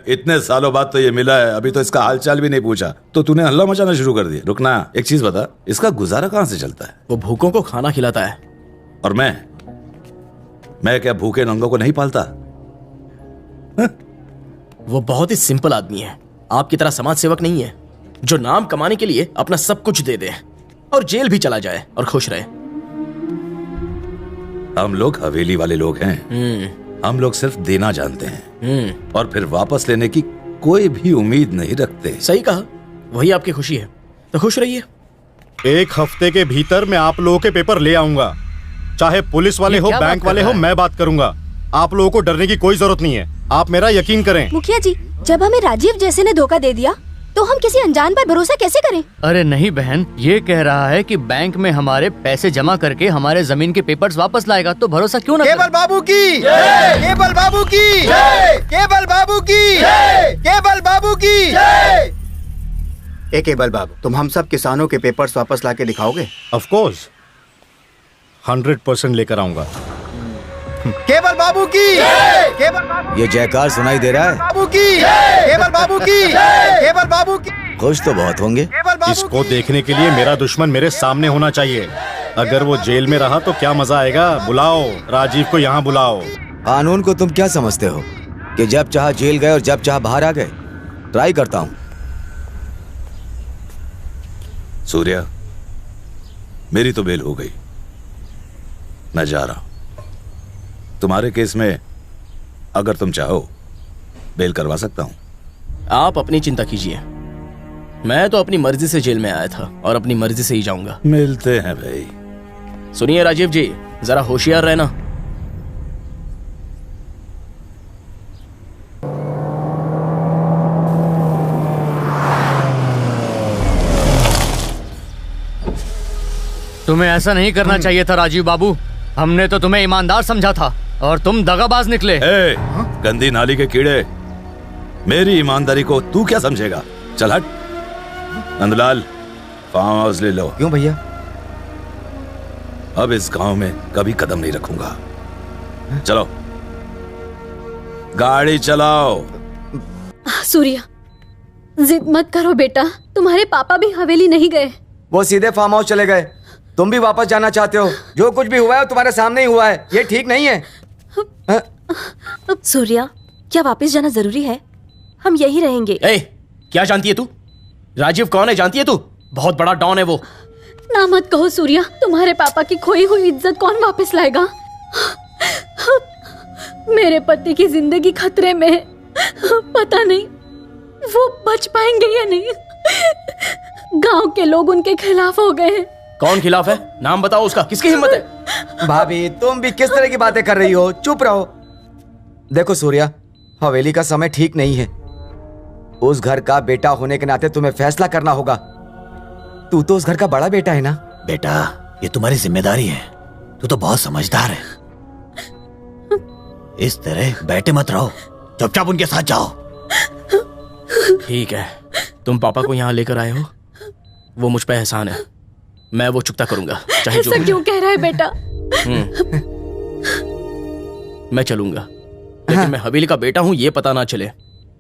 इतने सालों बाद तो ये मिला है, अभी तो इसका हालचाल भी नहीं पूछा तो तूने हल्ला मचाना शुरू कर दिया। रुकना, एक चीज बता, इसका गुजारा कहाँ से चलता है? वो भूखों को खाना खिलाता है। और मैं क्या भूखे नंगों को नहीं पालता? वो बहुत ही सिंपल आदमी है, आपकी तरह समाज सेवक नहीं है जो नाम कमाने के लिए अपना सब कुछ दे दे और जेल भी चला जाए और खुश रहे। हम लोग हवेली वाले लोग हैं, हम लोग सिर्फ देना जानते हैं और फिर वापस लेने की कोई भी उम्मीद नहीं रखते। सही कहा, वही आपकी खुशी है, तो खुश रहिए। 1 हफ्ते के भीतर मैं आप लोगों के पेपर ले आऊंगा, चाहे पुलिस वाले हो, बैंक वाले हो, मैं बात करूंगा। आप लोगों को डरने की कोई जरूरत नहीं है, आप मेरा यकीन करें। मुखिया जी, जब हमें राजीव जैसे ने धोखा दे दिया तो हम किसी अनजान पर भरोसा कैसे करें? अरे नहीं बहन, ये कह रहा है कि बैंक में हमारे पैसे जमा करके हमारे जमीन के पेपर्स वापस लाएगा, तो भरोसा क्यों ना? केवल बाबू की, केवल बाबू की, केवल बाबू की, केवल बाबू की। ए केवल बाबू, तुम हम सब किसानों के पेपर्स वापस लाके दिखाओगे? ऑफ कोर्स, 100% लेकर आऊंगा। केवल बाबू की, केवल बाबू, ये जयकार सुनाई दे रहा है? बाबू की, केवल बाबू की, केवल बाबू की। खुश तो बहुत होंगे। इसको देखने के लिए मेरा दुश्मन मेरे सामने होना चाहिए। अगर वो जेल में रहा तो क्या मजा आएगा। बुलाओ राजीव को, यहाँ बुलाओ। कानून को तुम क्या समझते हो कि जब चाह जेल गए और जब चाह बाहर आ गए? ट्राई करता हूँ। सूर्या, मेरी तो बेल हो गई, मैं जा रहा हूं। तुम्हारे केस में अगर तुम चाहो बेल करवा सकता हूं। आप अपनी चिंता कीजिए, मैं तो अपनी मर्जी से जेल में आया था और अपनी मर्जी से ही जाऊंगा। मिलते हैं भाई। सुनिए राजीव जी, जरा होशियार रहना। तुम्हें ऐसा नहीं करना चाहिए था राजीव बाबू, हमने तो तुम्हें ईमानदार समझा था और तुम दगाबाज निकले। गंदी नाली के कीड़े, मेरी ईमानदारी को तू क्या समझेगा? चल हट। नंदलाल, फार्म हाउस ले लो। क्यों भैया? अब इस गांव में कभी कदम नहीं रखूंगा। चलो गाड़ी चलाओ। सूर्या, जिद मत करो बेटा, तुम्हारे पापा भी हवेली नहीं गए। वो सीधे फार्म हाउस चले गए, तुम भी वापस जाना चाहते हो। जो कुछ भी हुआ है तुम्हारे सामने ही हुआ है, ये ठीक नहीं है। सूर्या, क्या वापस जाना जरूरी है? हम यही रहेंगे। क्या जानती है तू? राजीव कौन है जानती है तू? बहुत बड़ा डॉन है वो। ना मत कहो सूर्या, तुम्हारे पापा की खोई हुई इज्जत कौन वापस लाएगा? मेरे पति की जिंदगी खतरे में है, पता नहीं वो बच पाएंगे या नहीं। गांव के लोग उनके खिलाफ हो गए हैं। कौन खिलाफ है? नाम बताओ उसका, किसकी हिम्मत है? भाभी, तुम भी किस तरह की बातें कर रही हो? चुप रहो। देखो सूर्या, हवेली का समय ठीक नहीं है। उस घर का बेटा होने के नाते तुम्हें फैसला करना होगा। तू तो उस घर का बड़ा बेटा है ना। बेटा, ये तुम्हारी जिम्मेदारी है, तू तो बहुत समझदार है। इस तरह बैठे मत रहो, चुपचाप उनके साथ जाओ। ठीक है, तुम पापा को यहाँ लेकर आए हो, वो मुझ पे एहसान है, मैं वो चुकता करूंगा चाहे जो ऐसा क्यों कह रहा है बेटा? मैं चलूंगा, लेकिन मैं हवेली का बेटा हूँ ये पता ना चले।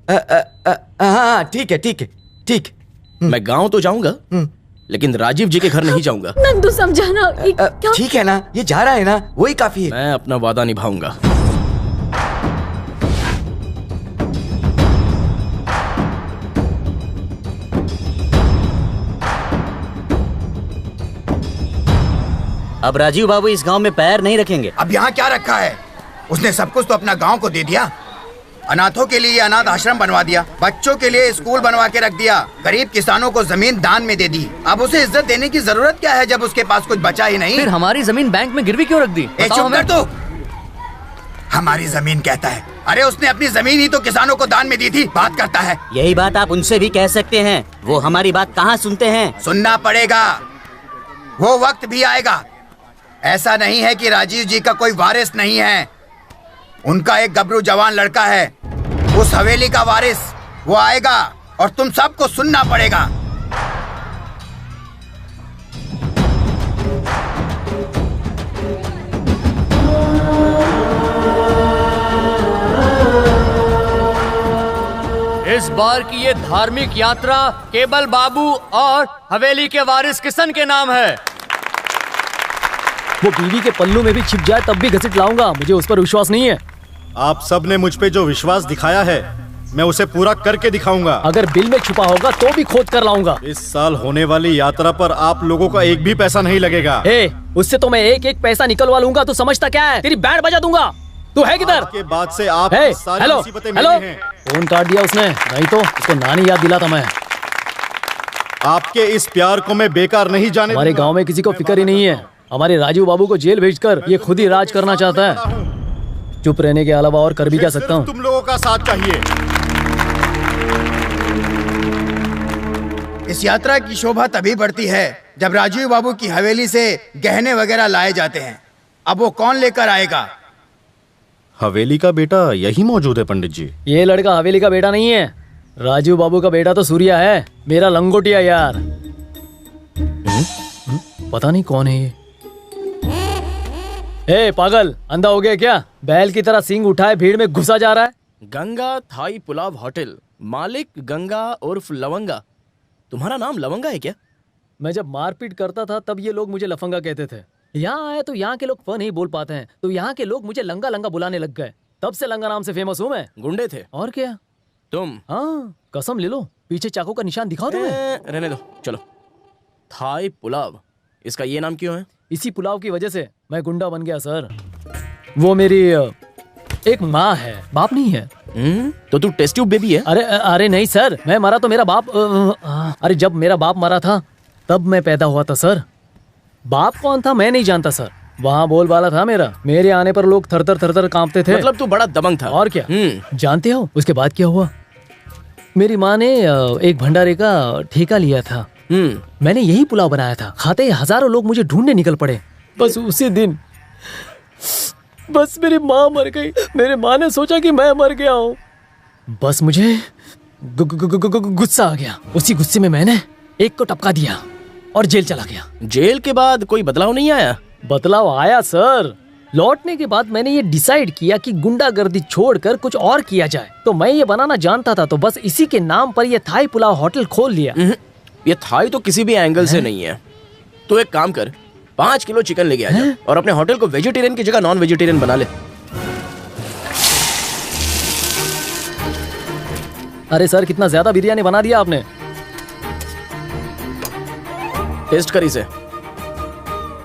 हाँ ठीक है ठीक है ठीक। मैं गांव तो जाऊंगा, लेकिन राजीव जी के घर नहीं जाऊंगा। नंदू समझाना। ठीक है ना, ये जा रहा है ना, वही काफी है। मैं अपना वादा निभाऊंगा। अब राजीव बाबू इस गांव में पैर नहीं रखेंगे। अब यहाँ क्या रखा है? उसने सब कुछ तो अपना गांव को दे दिया। अनाथों के लिए अनाथ आश्रम बनवा दिया, बच्चों के लिए स्कूल बनवा के रख दिया, गरीब किसानों को जमीन दान में दे दी। अब उसे इज्जत देने की जरूरत क्या है जब उसके पास कुछ बचा ही नहीं? फिर हमारी जमीन बैंक में गिरवी क्यों रख दी? चुप कर तू। हमारी जमीन कहता है, अरे उसने अपनी जमीन ही तो किसानों को दान में दी थी, बात करता है। यही बात आप उनसे भी कह सकते हैं, वो हमारी बात कहाँ सुनते हैं। सुनना पड़ेगा, वो वक्त भी आएगा। ऐसा नहीं है कि राजीव जी का कोई वारिस नहीं है, उनका एक गबरू जवान लड़का है, उस हवेली का वारिस। वो आएगा और तुम सबको सुनना पड़ेगा। इस बार की ये धार्मिक यात्रा केवल बाबू और हवेली के वारिस किशन के नाम है। वो बीवी के पल्लू में भी छिप जाए तब भी घसीट लाऊंगा, मुझे उस पर विश्वास नहीं है। आप सब ने मुझ पे जो विश्वास दिखाया है, मैं उसे पूरा करके दिखाऊंगा। अगर बिल में छुपा होगा तो भी खोद कर लाऊंगा। इस साल होने वाली यात्रा पर आप लोगों का एक भी पैसा नहीं लगेगा। उससे तो मैं एक एक पैसा निकलवा लूंगा। तू समझता क्या है? तेरी बैंड बजा दूंगा। तू है किधर? के बाद से आप सारी हेलो मुसीबतें हेलो, मिली हैं। फोन काट दिया उसने, नहीं तो उसको नानी याद दिलाता मैं। आपके इस प्यार को मैं बेकार नहीं जाने हमारे गांव में किसी को फिक्र ही नहीं है। हमारे राजीव बाबू को जेल भेजकर ये खुद ही राज करना चाहता है। चुप रहने के अलावा और कर भी क्या सकता हूँ? तुम लोगों का साथ चाहिए। इस यात्रा की शोभा तभी बढ़ती है जब राजीव बाबू की हवेली से गहने वगैरह लाए जाते हैं। अब वो कौन लेकर आएगा? हवेली का बेटा यही मौजूद है पंडित जी। ये लड़का हवेली का बेटा नहीं है, राजीव बाबू का बेटा तो सूर्या है, मेरा लंगोटिया यार। पता नहीं कौन है ये। पागल, अंधा हो गया क्या? बैल की तरह सींग उठाए भीड़ में घुसा जा रहा है। गंगा थाई पुलाव होटल, मालिक गंगा उर्फ लवंगा। तुम्हारा नाम लवंगा है क्या? मैं जब मारपीट करता था तब ये लोग मुझे लफंगा कहते थे। यहाँ आए तो यहाँ के लोग फ नहीं बोल पाते हैं, तो यहाँ के लोग मुझे लंगा लंगा बुलाने लग गए। तब से लंगा नाम से फेमस हूँ मैं। गुंडे थे और क्या? तुम? हाँ, कसम ले लो, पीछे चाकू का निशान दिखाओ तुम्हें। रहने दो, चलो। थाई पुलाव, इसका ये नाम क्यों है? इसी पुलाव की वजह से मैं गुंडा बन गया सर। वो मेरी एक माँ है, बाप नहीं है। तो तू टेस्ट ट्यूब बेबी है? अरे नहीं सर, मैं मरा तो मेरा बाप। अरे जब मेरा बाप मरा था तब मैं पैदा हुआ था सर। बाप कौन था मैं नहीं जानता सर, वहाँ बोल वाला था मेरा। मेरे आने पर लोग थर थर कांपते थे। मतलब तू बड़ा दबंग था। और क्या? जानते हो उसके बाद क्या हुआ? मेरी माँ ने एक भंडारे का ठेका लिया था। मैंने यही पुलाव बनाया था। खाते ही हजारों लोग मुझे ढूंढने निकल पड़े। बस उसी दिन बस मेरी माँ मर गई। मेरी माँ ने सोचा कि मैं मर गया हूँ। बस मुझे गुस्सा आ गया। उसी गुस्से में मैंने एक को टपका दिया और जेल चला गया। जेल के बाद कोई बदलाव नहीं आया? बदलाव आया सर। लौटने के बाद मैंने ये डिसाइड किया कि गुंडागर्दी छोड़कर कुछ और किया जाए। तो मैं ये बनाना जानता था, तो बस इसी के नाम पर ये थाई पुलाव होटल खोल लिया। ये थाई तो किसी भी एंगल से नहीं है। तो एक काम कर, 5 किलो चिकन लेके आ जा और अपने होटल को वेजिटेरियन की जगह नॉन वेजिटेरियन बना ले। अरे सर, कितना ज्यादा बिरयानी बना दिया आपने। टेस्ट कर इसे,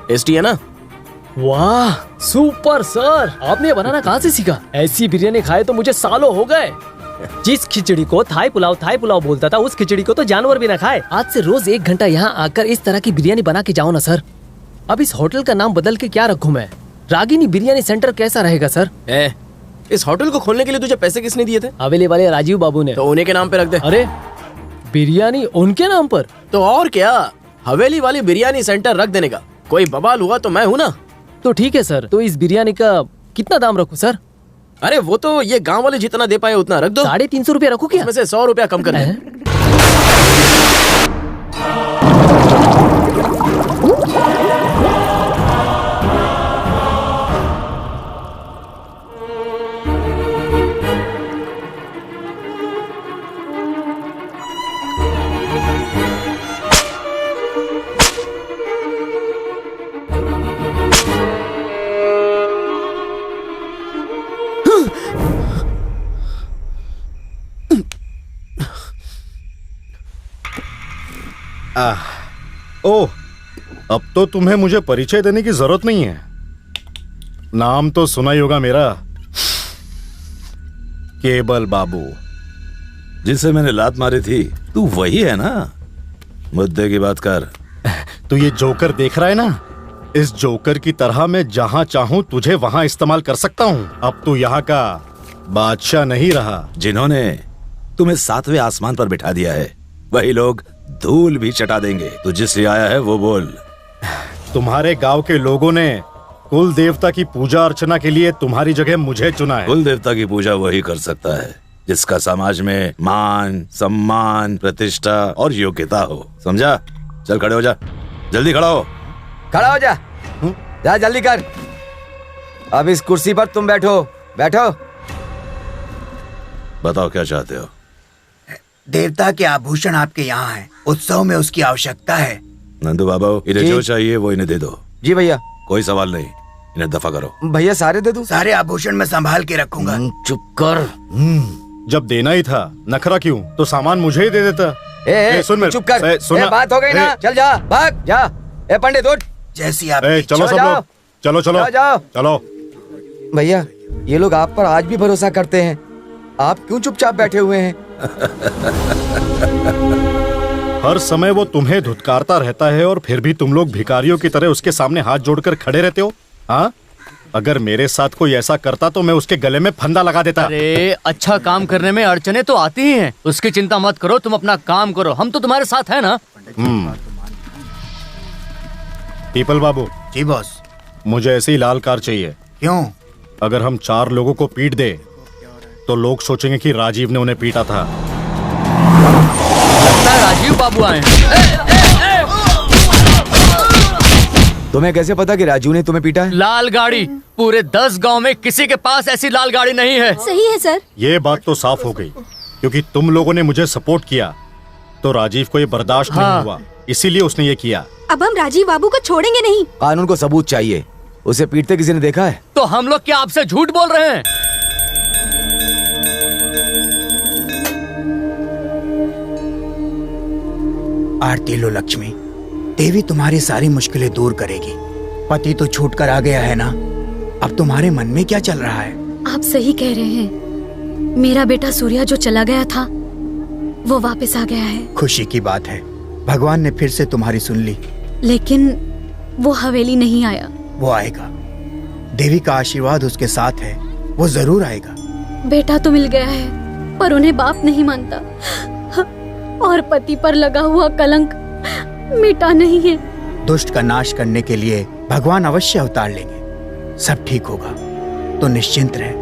टेस्टी है ना? वाह सुपर सर, आपने ये बनाना कहाँ से सीखा? ऐसी बिरयानी खाए तो मुझे सालों हो गए। जिस खिचड़ी को थाई पुलाव बोलता था, उस खिचड़ी को तो जानवर भी ना खाए। आज से रोज 1 घंटा यहाँ आकर इस तरह की बिरयानी बना के जाओ ना सर। अब इस होटल का नाम बदल के क्या रखूं मैं? रागिनी बिरयानी सेंटर कैसा रहेगा सर? इस होटल को खोलने के लिए तुझे पैसे किसने दिए थे? हवेली वाले राजीव बाबू ने। तो उन्हीं के नाम पे रख दे। अरे बिरयानी उनके नाम पर? तो और क्या, हवेली वाली बिरयानी सेंटर रख देने का कोई बवाल हुआ तो मैं हूँ ना। तो ठीक है सर, तो इस बिरयानी का कितना दाम रखूं सर? अरे वो तो ये गांव वाले जितना दे पाए उतना रख दो। 350 रुपया रखूं क्या? उसमें से 100 रुपया कम कर दे। ओह, अब तो तुम्हें मुझे परिचय देने की जरूरत नहीं है। नाम तो सुना ही होगा मेरा, केबल बाबू। जिसे मैंने लात मारी थी तू वही है ना? मुद्दे की बात कर। तू ये जोकर देख रहा है ना? इस जोकर की तरह मैं जहां चाहूं तुझे वहां इस्तेमाल कर सकता हूं। अब तू यहाँ का बादशाह नहीं रहा। जिन्होंने तुम्हें 7वें आसमान पर बिठा दिया है वही लोग धूल भी चटा देंगे। तू जिस लिए आया है वो बोल। तुम्हारे गांव के लोगों ने कुल देवता की पूजा अर्चना के लिए तुम्हारी जगह मुझे चुना है। कुल देवता की पूजा वही कर सकता है जिसका समाज में मान, सम्मान, प्रतिष्ठा और योग्यता हो। समझा? चल खड़े हो जा, जल्दी खड़ा हो। खड़ा हो जा, जा जल्दी कर। अब इस कुर्सी पर तुम बैठो, बैठो। बताओ क्या चाहते हो? देवता के आभूषण आपके यहाँ हैं। उत्सव में उसकी आवश्यकता है। नंदू बाबा, इन्हें जो चाहिए वो इन्हें दे दो। जी भैया। कोई सवाल नहीं, इन्हें दफा करो। भैया सारे दे दूं? सारे आभूषण मैं संभाल के रखूंगा। चुप कर। जब देना ही था नखरा क्यों? तो सामान मुझे ही दे देता। सुन मेरे, चुप कर। बात हो गई ना, चल जा, भाग जा। पंडित उठ। जैसी आप चलो सब लोग, चलो चलो जाओ। चलो। भैया ये लोग आप पर आज भी भरोसा करते हैं, आप क्यों चुपचाप बैठे हुए हैं? हर समय वो तुम्हें धुतकारता रहता है और फिर भी तुम लोग भिखारियों की तरह उसके सामने हाथ जोड़कर खड़े रहते हो। हाँ, अगर मेरे साथ कोई ऐसा करता तो मैं उसके गले में फंदा लगा देता। अरे अच्छा काम करने में अड़चने तो आती ही हैं, उसकी चिंता मत करो, तुम अपना काम करो, हम तो तुम्हारे साथ है ना। पीपल बाबू। जी बॉस। मुझे ऐसी लाल कार चाहिए। क्यों? अगर हम 4 लोगों को पीट दे तो लोग सोचेंगे कि राजीव ने उन्हें पीटा था। लगता है राजीव बाबू आए। तुम्हें कैसे पता कि राजू ने तुम्हें पीटा है? लाल गाड़ी, पूरे 10 गांव में किसी के पास ऐसी लाल गाड़ी नहीं है। सही है सर। ये बात तो साफ हो गई, क्योंकि तुम लोगों ने मुझे सपोर्ट किया तो राजीव को ये बर्दाश्त नहीं हुआ, इसीलिए उसने ये किया। अब हम राजीव बाबू को छोड़ेंगे नहीं। कानून को सबूत चाहिए। उसे पीटते किसी ने देखा है? तो हम लोग क्या आपसे झूठ बोल रहे हैं? आरती लो लक्ष्मी, देवी तुम्हारी सारी मुश्किलें दूर करेगी। पति तो छूट कर आ गया है ना, अब तुम्हारे मन में क्या चल रहा है? आप सही कह रहे हैं, मेरा बेटा सूर्या जो चला गया था वो वापस आ गया है। खुशी की बात है, भगवान ने फिर से तुम्हारी सुन ली। लेकिन वो हवेली नहीं आया। वो आएगा, देवी का आशीर्वाद उसके साथ है, वो जरूर आएगा। बेटा तो मिल गया है पर उन्हें बाप नहीं मानता, और पति पर लगा हुआ कलंक मिटा नहीं है। दुष्ट का नाश करने के लिए भगवान अवश्य अवतार लेंगे, सब ठीक होगा, तो निश्चिंत रहे।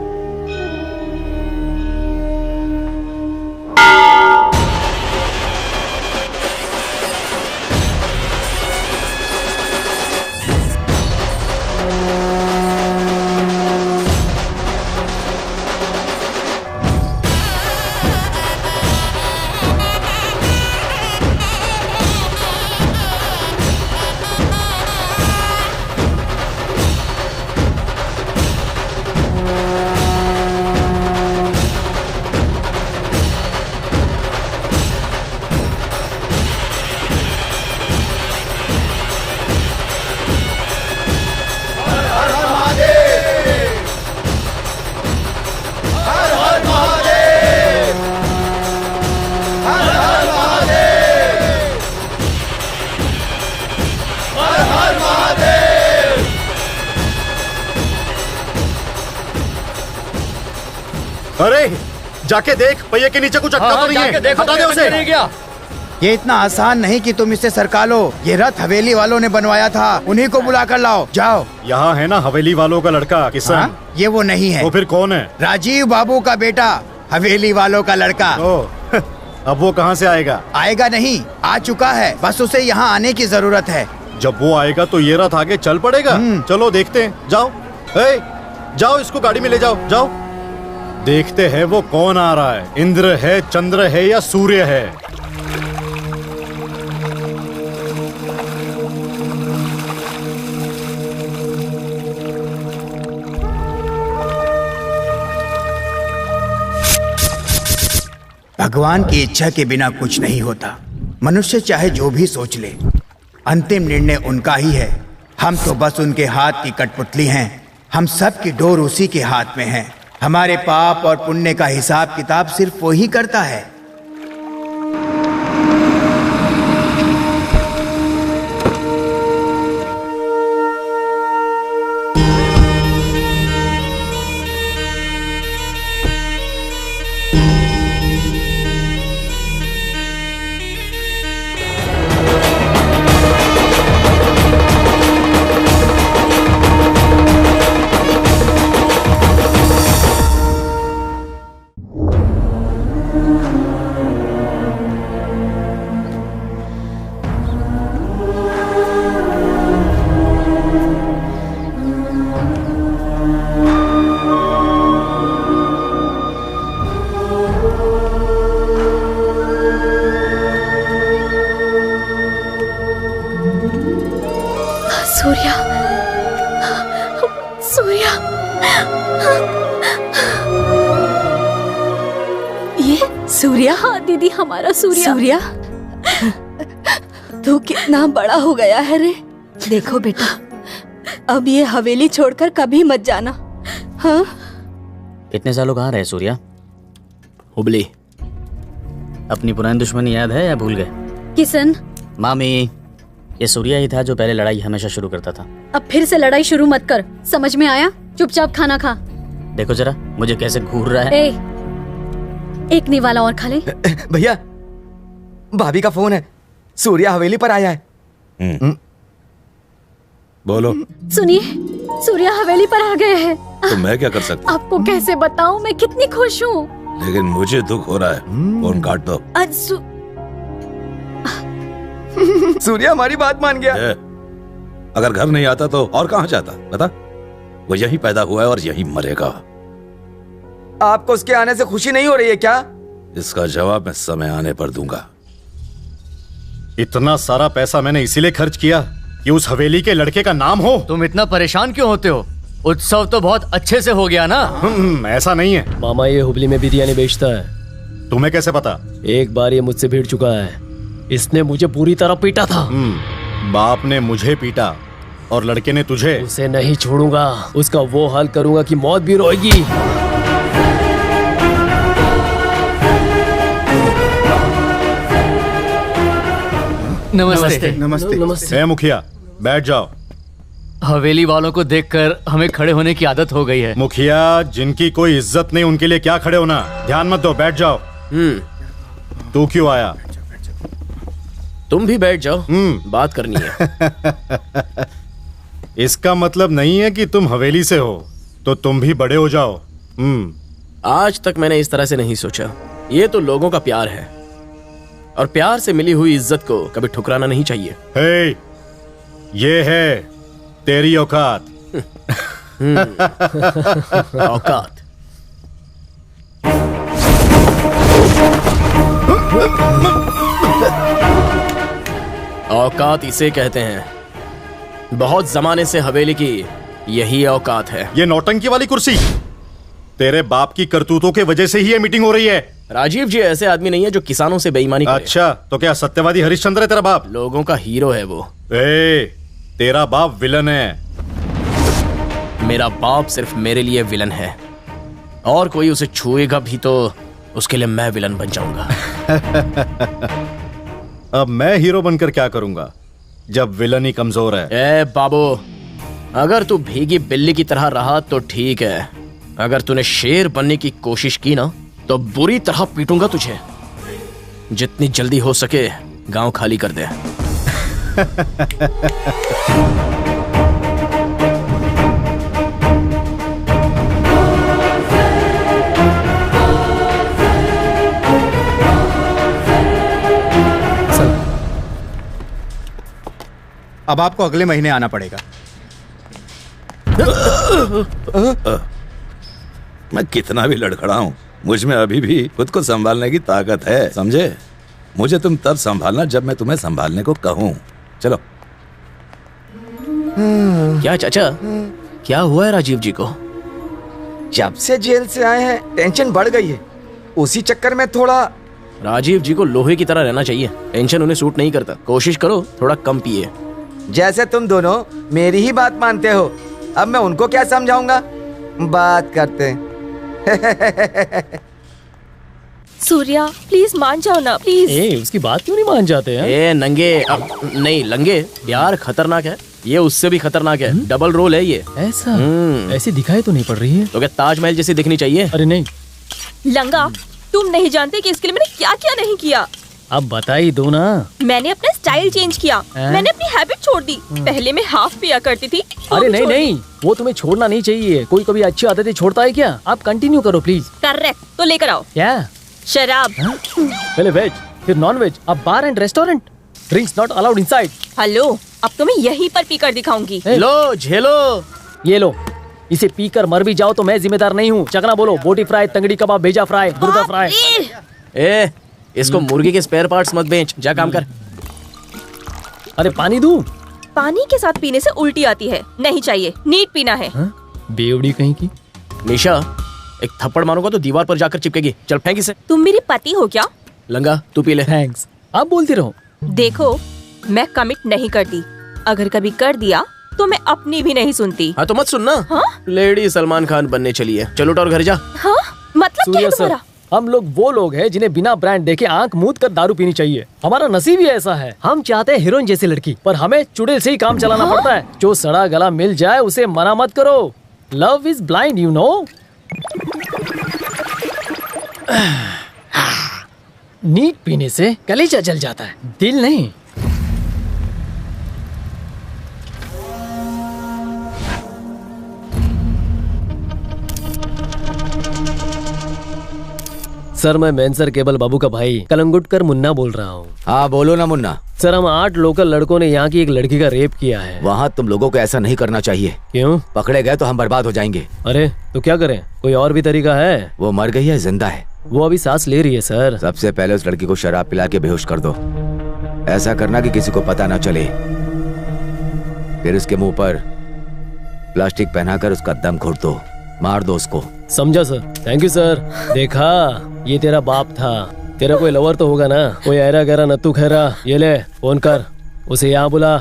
अरे जाके देख, पहिए के नीचे कुछ अटका तो नहीं है। हटा दे उसे। ये इतना आसान नहीं कि तुम इसे सरका लो, ये रथ हवेली वालों ने बनवाया था, उन्हीं को बुला कर लाओ। जाओ। यहाँ है ना हवेली वालों का लड़का किशन। हाँ? ये वो नहीं है। वो फिर कौन है? राजीव बाबू का बेटा, हवेली वालों का लड़का। अब वो कहाँ से आएगा? आएगा नहीं, आ चुका है, बस उसे यहाँ आने की जरूरत है। जब वो आएगा तो ये रथ आगे चल पड़ेगा। चलो देखते हैं, जाओ। जाओ इसको गाड़ी में ले जाओ, जाओ। देखते हैं वो कौन आ रहा है, इंद्र है, चंद्र है या सूर्य है। भगवान की इच्छा के बिना कुछ नहीं होता। मनुष्य चाहे जो भी सोच ले, अंतिम निर्णय उनका ही है। हम तो बस उनके हाथ की कठपुतली हैं। हम सब की डोर उसी के हाथ में है। हमारे पाप और पुण्य का हिसाब किताब सिर्फ वो ही करता है। सूर्या, सूर्या, ये सूर्या? हाँ दीदी, हमारा सूर्या। सूर्या, तू कितना बड़ा हो गया है रे। देखो बेटा, अब ये हवेली छोड़कर कभी मत जाना। हाँ? इतने सालों कहाँ रहे सूर्या? हुबली। अपनी पुरानी दुश्मनी याद है या भूल गए? किशन, मामी, ये सूर्या ही था जो पहले लड़ाई हमेशा शुरू करता था। अब फिर से लड़ाई शुरू मत कर, समझ में आया? चुपचाप खाना खा। देखो जरा मुझे कैसे घूर रहा है। एक निवाला और खा ले। भैया, भाभी का फोन है, सूर्या हवेली पर आया है। बोलो। सुनिए, सूर्या हवेली पर आ गए हैं। तो मैं क्या कर सकता? आपको कैसे बताऊं, मैं कितनी खुश हूँ। लेकिन मुझे दुख हो रहा है। फोन काट दो। सूर्या हमारी बात मान गया। अगर घर नहीं आता तो और कहाँ जाता बता? वो यहीं पैदा हुआ है और यहीं मरेगा। आपको उसके आने से खुशी नहीं हो रही है क्या? इसका जवाब मैं समय आने पर दूंगा। इतना सारा पैसा मैंने इसीलिए खर्च किया कि उस हवेली के लड़के का नाम हो। तुम इतना परेशान क्यों होते हो? उत्सव तो बहुत अच्छे से हो गया ना। ऐसा नहीं है मामा, ये हुबली में बिरयानी बेचता है। तुम्हें कैसे पता? एक बार ये मुझसे भिड़ चुका है। इसने मुझे पूरी तरह पीटा था। बाप ने मुझे पीटा और लड़के ने तुझे। उसे नहीं छोड़ूंगा, उसका वो हाल करूंगा कि मौत भी रोएगी। नमस्ते। नमस्ते। मुखिया, बैठ जाओ। हवेली वालों को देखकर हमें खड़े होने की आदत हो गई है। मुखिया, जिनकी कोई इज्जत नहीं उनके लिए क्या खड़े होना? ध्यान मत दो, बैठ जाओ। तू क्यों आया? तुम भी बैठ जाओ, बात करनी है। इसका मतलब नहीं है कि तुम हवेली से हो तो तुम भी बड़े हो जाओ। आज तक मैंने इस तरह से नहीं सोचा। ये तो लोगों का प्यार है और प्यार से मिली हुई इज्जत को कभी ठुकराना नहीं चाहिए। हे, ये है तेरी औकात। औकात। औकात इसे कहते हैं। बहुत जमाने से हवेली की यही औकात है। ये नौटंकी वाली कुर्सी तेरे बाप की करतूतों के वजह से ही ये मीटिंग हो रही है। राजीव जी ऐसे आदमी नहीं है जो किसानों से बेईमानी करे। अच्छा, तो क्या सत्यवादी हरिश्चंद्र है तेरा बाप? लोगों का हीरो है वो। तेरा बाप विलन है। मेरा बाप सिर्फ मेरे लिए विलन है, और कोई उसे छुएगा भी तो उसके लिए मैं विलन बन जाऊंगा। अब मैं हीरो बनकर क्या करूंगा जब विलन ही कमजोर है? ए बाबू, अगर तू भीगी बिल्ली की तरह रहा तो ठीक है। अगर तूने शेर बनने की कोशिश की ना तो बुरी तरह पीटूंगा तुझे। जितनी जल्दी हो सके गांव खाली कर दे। अब आपको अगले महीने आना पड़ेगा। मैं कितना भी लड़खड़ाऊं, मुझ में अभी भी खुद को संभालने की ताकत है, समझे? मुझे तुम तब संभालना जब मैं तुम्हें संभालने को कहूं। चलो। क्या चाचा, क्या हुआ है राजीव जी को? जब से जेल से आए हैं टेंशन बढ़ गई है। उसी चक्कर में थोड़ा राजीव जी को लोहे की तरह रहना चाहिए। टेंशन उन्हें सूट नहीं करता। कोशिश करो थोड़ा कम पिए। जैसे तुम दोनों मेरी ही बात मानते हो, अब मैं उनको क्या समझाऊंगा। बात करते हैं। सूर्या प्लीज मान जाओ ना प्लीज। उसकी बात क्यों नहीं मान जाते हैं? नंगे नहीं लंगे, प्यार खतरनाक है, ये उससे भी खतरनाक है। डबल रोल है ये। ऐसा ऐसी दिखाई तो नहीं पड़ रही है। तो क्या ताजमहल जैसी दिखनी चाहिए? अरे नहीं लंगा, तुम नहीं जानते कि इसके लिए मैंने क्या क्या नहीं किया। अब बता ही दो ना। मैंने अपना स्टाइल चेंज किया, मैंने अपनी हैबिट छोड़ दी। पहले मैं हाफ पिया करती थी। अरे नहीं नहीं, वो तुम्हें छोड़ना नहीं चाहिए। कोई कभी अच्छी आदतें छोड़ता है क्या? आप कंटिन्यू करो प्लीज। करेक्ट, तो लेकर आओ। क्या? शराब। पहले वेज फिर नॉन वेज, अब bar and restaurant. Drinks not allowed inside. Hello, अब तो मैं यहीं पर पीकर दिखाऊंगी। लो झेलो। ये लो, इसे पीकर मर भी जाओ तो मैं जिम्मेदार नहीं हूँ। चकना बोलो, बोटी फ्राई, तंगड़ी कबाब, भेजा फ्राई, गुर्दा फ्राई। इसको मुर्गी के स्पेयर पार्ट्स मत बेच, जा काम कर। अरे पानी दूं? पानी के साथ पीने से उल्टी आती है, नहीं चाहिए, नीट पीना है। बेवड़ी कहीं की। निशा, एक थप्पड़ मारूंगा तो दीवार पर जाकर चिपकेगी। चल फेंक इसे। तुम मेरी पति हो क्या? लंगा तू पी ले। थैंक्स। आप बोलती रहो। देखो, मैं कमिट नहीं करती, अगर कभी कर दिया तो मैं अपनी भी नहीं सुनती। हाँ तो मत सुनना। हाँ? लेडी सलमान खान बनने चली है। चलो उठ और घर जा। हाँ? मतलब क्या है तुम्हारा? हम लोग वो लोग हैं जिन्हें बिना ब्रांड देखे आंख मूंद कर दारू पीनी चाहिए। हमारा नसीब ही ऐसा है। हम चाहते हैं हीरोइन जैसी लड़की, पर हमें चुड़ैल से ही काम चलाना पड़ता है। जो सड़ा गला मिल जाए उसे मना मत करो। Love is blind, you know. Neat पीने से कलेजा जल जाता है, दिल नहीं। सर, मैं मैनसर केबल बाबू का भाई कलंगुटकर मुन्ना बोल रहा हूँ। हाँ बोलो ना मुन्ना। सर, हम 8 लोकल लड़कों ने यहाँ की एक लड़की का रेप किया है। वहाँ तुम लोगों को ऐसा नहीं करना चाहिए। क्यों? पकड़े गए तो हम बर्बाद हो जाएंगे। अरे तो क्या करें? कोई और भी तरीका है? वो मर गई है, जिंदा है? वो अभी सांस ले रही है सर। सबसे पहले उस लड़की को शराब पिला के बेहोश कर दो। ऐसा करना कि किसी को पता ना चले। फिर उसके मुंह पर प्लास्टिक पहनाकर उसका दम घोट दो, मार दो उसको। समझा सर। Thank you sir. देखा, ये तेरा बाप था। तेरा कोई लवर तो होगा ना, कोई ऐरा गहरा नत्थू खैरा। ये ले फोन कर, उसे यहाँ बुला।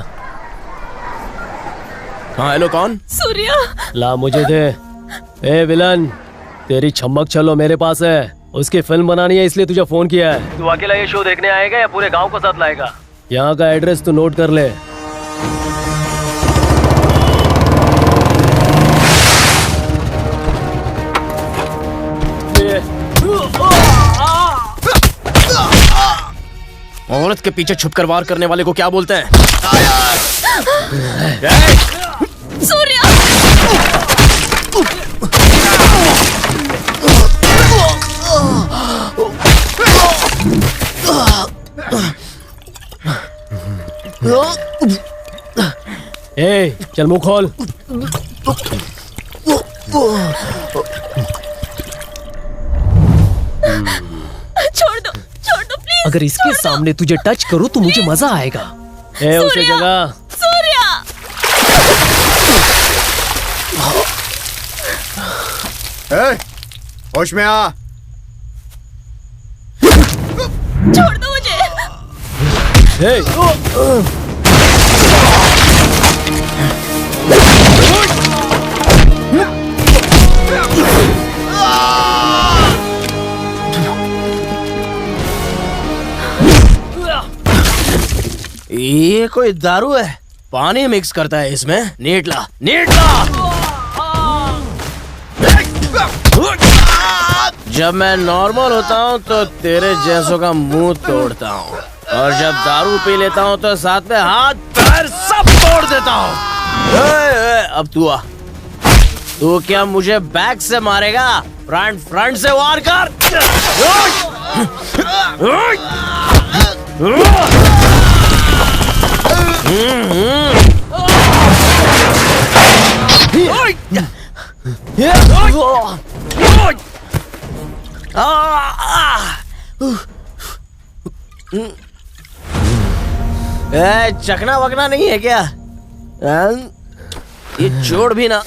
हाँ हेलो, कौन? सूर्या। ला मुझे दे। ए विलन, तेरी छमक चलो मेरे पास है। उसकी फिल्म बनानी है इसलिए तुझे फोन किया है। तू अकेला ये शो देखने आएगा या पूरे गांव को साथ लाएगा? यहाँ का एड्रेस तू नोट कर ले। औरत के पीछे छुपकर वार करने वाले को क्या बोलते हैं? सूर्या! ए, चल मुंह खोल। छोड़ दो प्लीज। अगर इसके सामने तुझे टच करूं तो मुझे मजा आएगा। ए, उसे जगह। सूर्या! होश में आ। छोड़ दो मुझे। ये कोई दारू है? पानी मिक्स करता है इसमें। नीटला जब मैं नॉर्मल होता हूँ तो तेरे जैसों का मुंह तोड़ता हूँ, और जब दारू पी लेता हूँ तो साथ में हाथ पैर सब तोड़ देता हूँ। अब तू आ। तू क्या मुझे बैक से मारेगा? फ्रंट से वार कर। चखना वकना नहीं है क्या? ये जोड़ भी ना।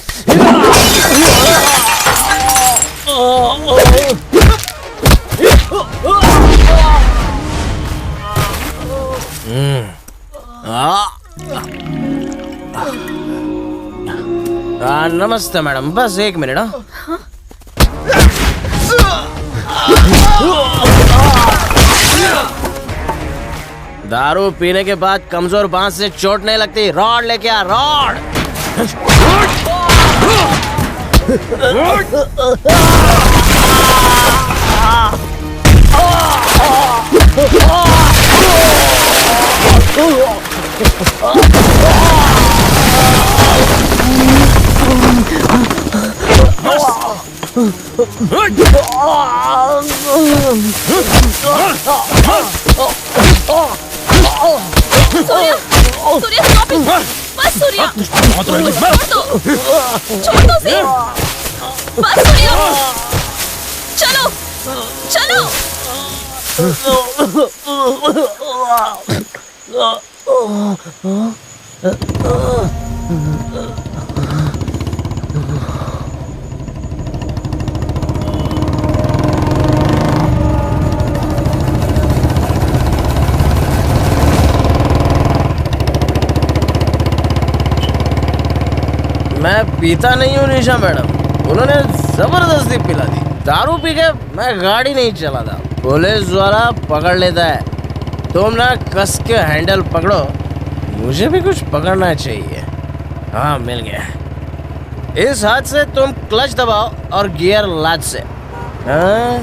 नमस्ते मैडम, बस 1 मिनट। हाँ दारू पीने के बाद कमजोर बांस से चोट नहीं लगती। रॉड लेके आ, rod. Surya, Surya stop it! बस सूर्या, छोड़ दो उसे। बस सूर्या, चलो, चलो। मैं पीता नहीं हूँ निशा मैडम, उन्होंने जबरदस्ती पिला दी। दारू पी के मैं गाड़ी नहीं चलाता, पुलिस वाला पकड़ लेता है। तुम ना कस के हैंडल पकड़ो, मुझे भी कुछ पकड़ना चाहिए। हाँ, मिल गया। इस हाथ से तुम क्लच दबाओ और गियर लाद से। हाँ?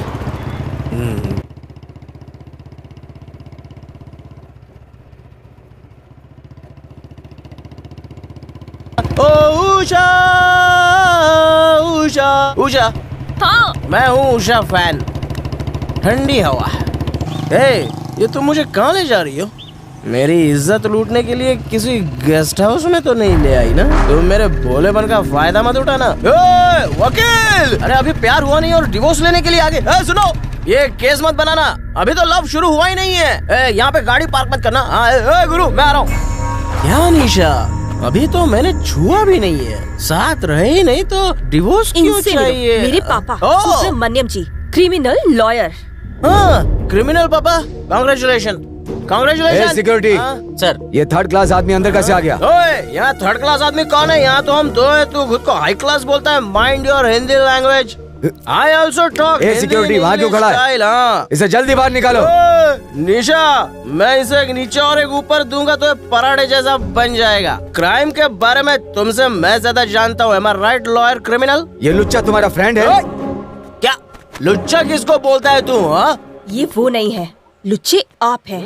उषा, उषा, उषा। हाँ, मैं हूँ उषा फैन। ठंडी हवा। ये तुम मुझे कहाँ ले जा रही हो? मेरी इज्जत लूटने के लिए किसी गेस्ट हाउस में तो नहीं ले आई ना? तुम मेरे भोलेपन का फायदा मत उठाना। वकील! अरे अभी प्यार हुआ नहीं और डिवोर्स लेने के लिए आगे। सुनो, ये केस मत बनाना, अभी तो लव शुरू हुआ ही नहीं है। यहाँ पे गाड़ी पार्क मत करना। गुरु, मैं आ रहा हूँ। क्या निशा, अभी तो मैंने छुआ भी नहीं है, साथ रहे ही नहीं तो डिवोर्स क्यों चाहिए? मेरे पापा सुब्रमण्यम जी, क्रिमिनल लॉयर। हाँ, क्रिमिनल पापा, कांग्रेचुलेशन, कांग्रेचुलेशन। सिक्योरिटी सर, ये 3rd क्लास आदमी अंदर कैसे आ गया? ओए, यहाँ 3rd क्लास आदमी कौन है? यहाँ तो हम 2 हैं। तू खुद को हाई क्लास बोलता है। Mind your Hindi language. I also talk security वहाँ क्यों खड़ा है? इसे जल्दी बाहर निकालो। निशा, मैं इसे एक नीचे और एक ऊपर दूंगा तो पराठे जैसा बन जाएगा। क्राइम के बारे में तुमसे मैं ज्यादा जानता हूँ। Am I right, lawyer criminal? ये लुच्चा तुम्हारा फ्रेंड है? क्या लुच्चा किसको बोलता है तू? हाँ, ये वो नहीं है, लुच्चे आप हैं।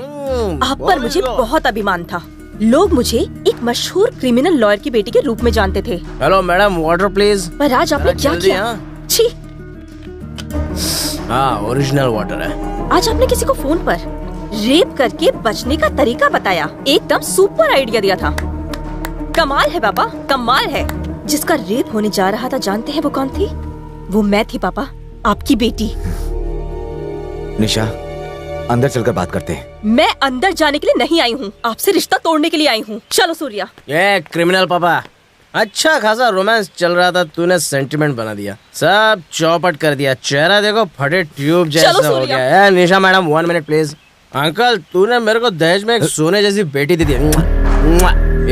आप पर मुझे बहुत अभिमान था। लोग मुझे एक मशहूर क्रिमिनल लॉयर की बेटी के रूप में जानते थे। Hello madam, water please. पर आज आपने क्या किया? छी! हाँ, ओरिजिनल वाटर है। आज आपने किसी को फोन पर रेप करके बचने का तरीका बताया। एकदम सुपर आइडिया दिया था। कमाल है पापा, कमाल है। जिसका रेप होने जा रहा था, जानते हैं वो कौन थी? वो मैं थी पापा, आपकी बेटी। निशा, अंदर चलकर बात करते हैं। मैं अंदर जाने के लिए नहीं आई हूँ, आपसे रिश्ता तोड़ने के लिए आई हूँ। चलो सूर्या। ये क्रिमिनल पापा, अच्छा खासा रोमांस चल रहा था, तूने सेंटिमेंट बना दिया, सब चौपट कर दिया। चेहरा देखो फटे ट्यूब जैसा हो गया। निशा मैडम, 1 मिनट प्लीज। अंकल, तूने मेरे को दहेज में एक सोने जैसी बेटी दी थी।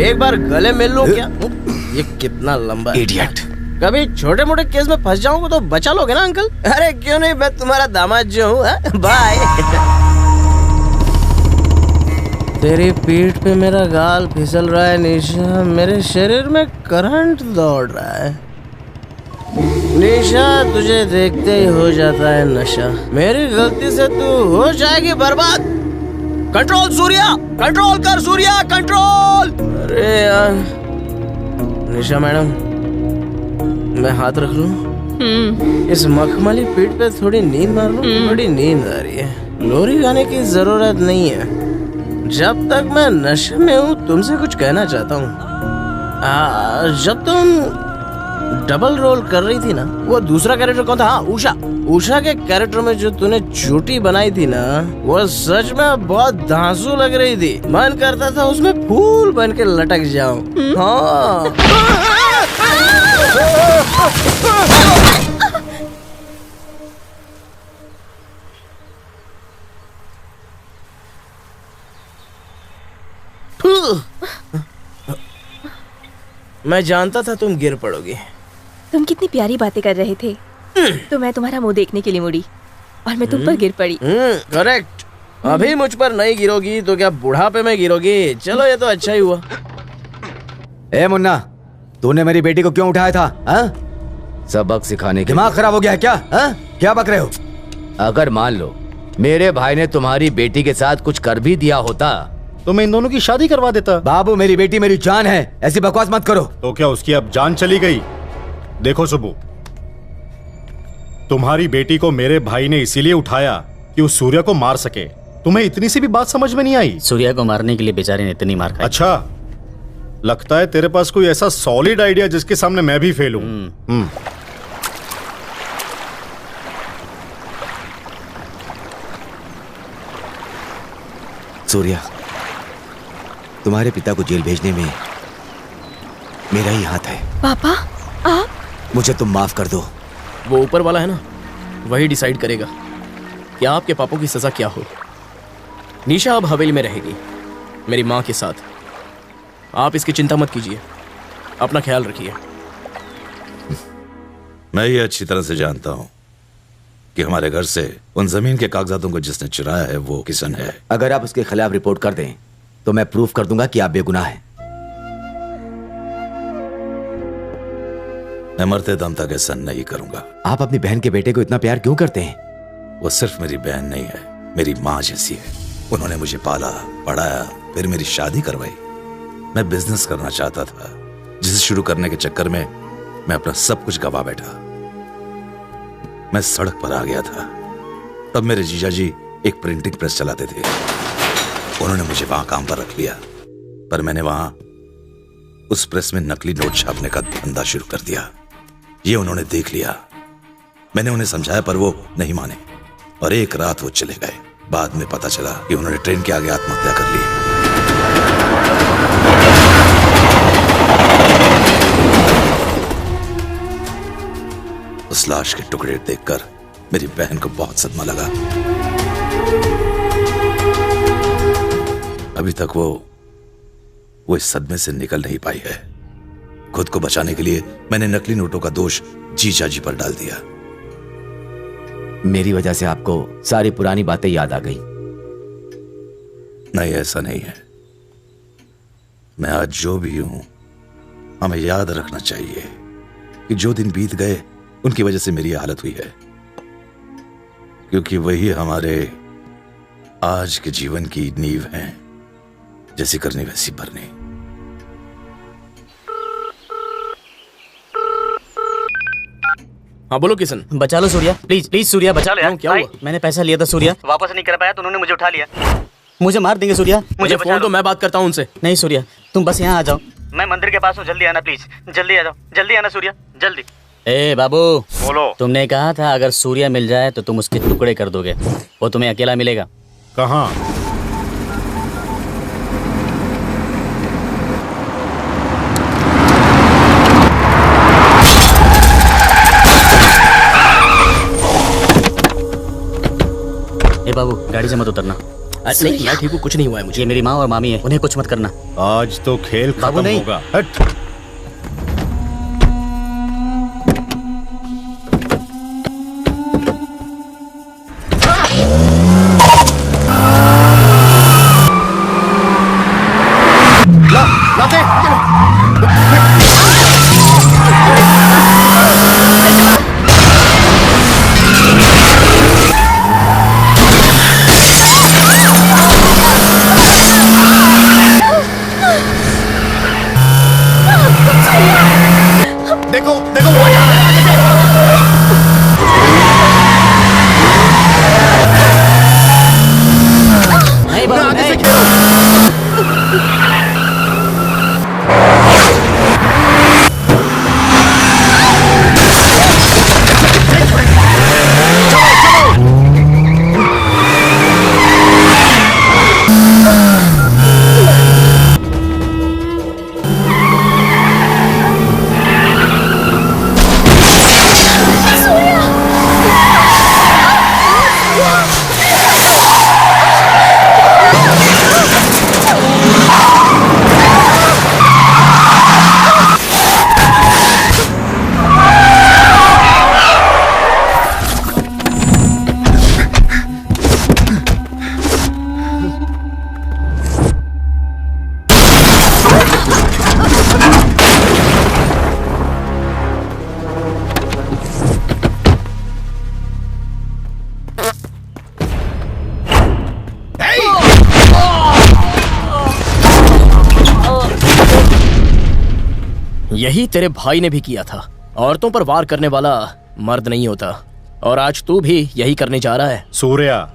एक बार गले मिल लो क्या? ये कितना लंबा इडियट। कभी छोटे मोटे केस में फंस जाऊंगा तो बचा लोगे ना अंकल? अरे क्यों नहीं, मैं तुम्हारा दामाद जो हूँ। बाय। तेरी पीठ पे मेरा गाल फिसल रहा है निशा, मेरे शरीर में करंट दौड़ रहा है। निशा, तुझे देखते ही हो जाता है नशा। मेरी गलती से तू हो जाएगी बर्बाद। कंट्रोल सूर्या, कंट्रोल कर सूर्या, कंट्रोल। अरे यार निशा मैडम, मैं हाथ रख लूं? इस मखमली पीठ पे थोड़ी नींद मार लूं? थोड़ी नींद आ रही है। लोरी गाने की जरूरत नहीं है। जब तक मैं नशे में हूँ तुमसे कुछ कहना चाहता हूँ। जब तुम डबल रोल कर रही थी ना, वो दूसरा कैरेक्टर कौन था? हाँ, उषा। उषा के कैरेक्टर में जो तूने चोटी बनाई थी ना, वो सच में बहुत धांसू लग रही थी। मन करता था उसमें फूल बन के लटक जाऊं। हाँ। मैं जानता था तुम गिर पड़ोगे। तुम कितनी प्यारी बातें कर रहे थे, तो मैं तुम्हारा मुंह देखने के लिए मुड़ी और मैं तुम पर गिर पड़ी। करेक्ट। अभी मुझ पर नहीं गिरोगी तो क्या बुढ़ापे में गिरोगी? चलो ये तो अच्छा ही हुआ। ए मुन्ना, तूने मेरी बेटी को क्यों उठाया था? हा? सबक सिखाने के। दिमाग खराब हो गया है क्या? हा? क्या बक रहे हो? अगर मान लो मेरे भाई ने तुम्हारी बेटी के साथ कुछ कर भी दिया होता तो मैं इन दोनों की शादी करवा देता। बाबू, मेरी बेटी मेरी जान है, ऐसी बकवास मत करो। तो क्या उसकी अब जान चली गई? देखो सुबू, तुम्हारी बेटी को मेरे भाई ने इसीलिए उठाया कि उस सूर्य को मार सके। तुम्हें इतनी सी भी बात समझ में नहीं आई? सूर्या को मारने के लिए बेचारे ने इतनी मार खाई। अच्छा, लगता है तेरे पास कोई ऐसा सॉलिड आइडिया जिसके सामने मैं भी फेल हूं। सूर्या, तुम्हारे पिता को जेल भेजने में मेरा ही हाथ है। पापा, आप? मुझे तुम माफ कर दो। वो ऊपर वाला है ना, वही डिसाइड करेगा कि आपके पापों की सजा क्या हो। निशा अब हवेली में रहेगी मेरी माँ के साथ। आप इसकी चिंता मत कीजिए, अपना ख्याल रखिए। मैं ये अच्छी तरह से जानता हूं कि हमारे घर से उन जमीन के कागजातों को जिसने चुराया है वो किशन है। अगर आप उसके खिलाफ रिपोर्ट कर दें तो मैं प्रूफ कर दूंगा कि आप बेगुनाह हैं। मैं मरते दम तक ऐसा नहीं करूंगा। आप अपनी बहन के बेटे को इतना प्यार क्यों करते हैं? वो सिर्फ मेरी बहन नहीं है, मेरी माँ जैसी है। उन्होंने मुझे पाला, पढ़ाया, फिर मेरी शादी करवाई। मैं बिजनेस करना चाहता था, जिसे शुरू करने के चक्कर में मैं अपना सब कुछ गवा बैठा। मैं सड़क पर आ गया था। तब मेरे जीजा जी एक प्रिंटिंग प्रेस चलाते थे। उन्होंने मुझे वहां काम पर रख लिया, पर मैंने वहां उस प्रेस में नकली नोट छापने का धंधा शुरू कर दिया। ये उन्होंने देख लिया। मैंने उन्हें समझाया पर वो नहीं माने और एक रात वो चले गए। बाद में पता चला कि उन्होंने ट्रेन के आगे आत्महत्या कर ली। उस लाश के टुकड़े देखकर मेरी बहन को बहुत सदमा लगा। अभी तक वो इस सदमे से निकल नहीं पाई है। खुद को बचाने के लिए मैंने नकली नोटों का दोष जीजा जी पर डाल दिया। मेरी वजह से आपको सारी पुरानी बातें याद आ गई। नहीं, ऐसा नहीं है। मैं आज जो भी हूं, हमें याद रखना चाहिए कि जो दिन बीत गए उनकी वजह से मेरी हालत हुई है, क्योंकि वही हमारे आज के जीवन की नींव है। जैसी करनी वैसी भरनी। हाँ बोलो किशन। बचा लो सूर्या, प्लीज प्लीज सूर्या बचा लो यार। क्या हुआ? मैंने पैसा लिया था सूर्या, वापस नहीं कर पाया तो उन्होंने मुझे उठा लिया। मुझे मार देंगे सूर्या, मुझे फोन तो मैं बात करता हूँ उनसे। नहीं सूर्या, तुम बस यहाँ आ जाओ। मैं मंदिर के पास हूँ, जल्दी आना प्लीज, जल्दी आ जाओ, जल्दी आना सूर्या, जल्दी। ए बाबू, बोलो। तुमने कहा था अगर सूर्या मिल जाए तो तुम उसके टुकड़े कर दोगे। वो तुम्हें अकेला मिलेगा। कहाँ? ए बाबू, गाड़ी से मत उतरना। नहीं, मैं ठीक हूँ, कुछ नहीं हुआ है मुझे। ये मेरी माँ और मामी है, उन्हें कुछ मत करना। आज तो खेल खत्म होगा। हट। यही तेरे भाई ने भी किया था। औरतों पर वार करने वाला मर्द नहीं होता, और आज तू भी यही करने जा रहा है। सूर्या,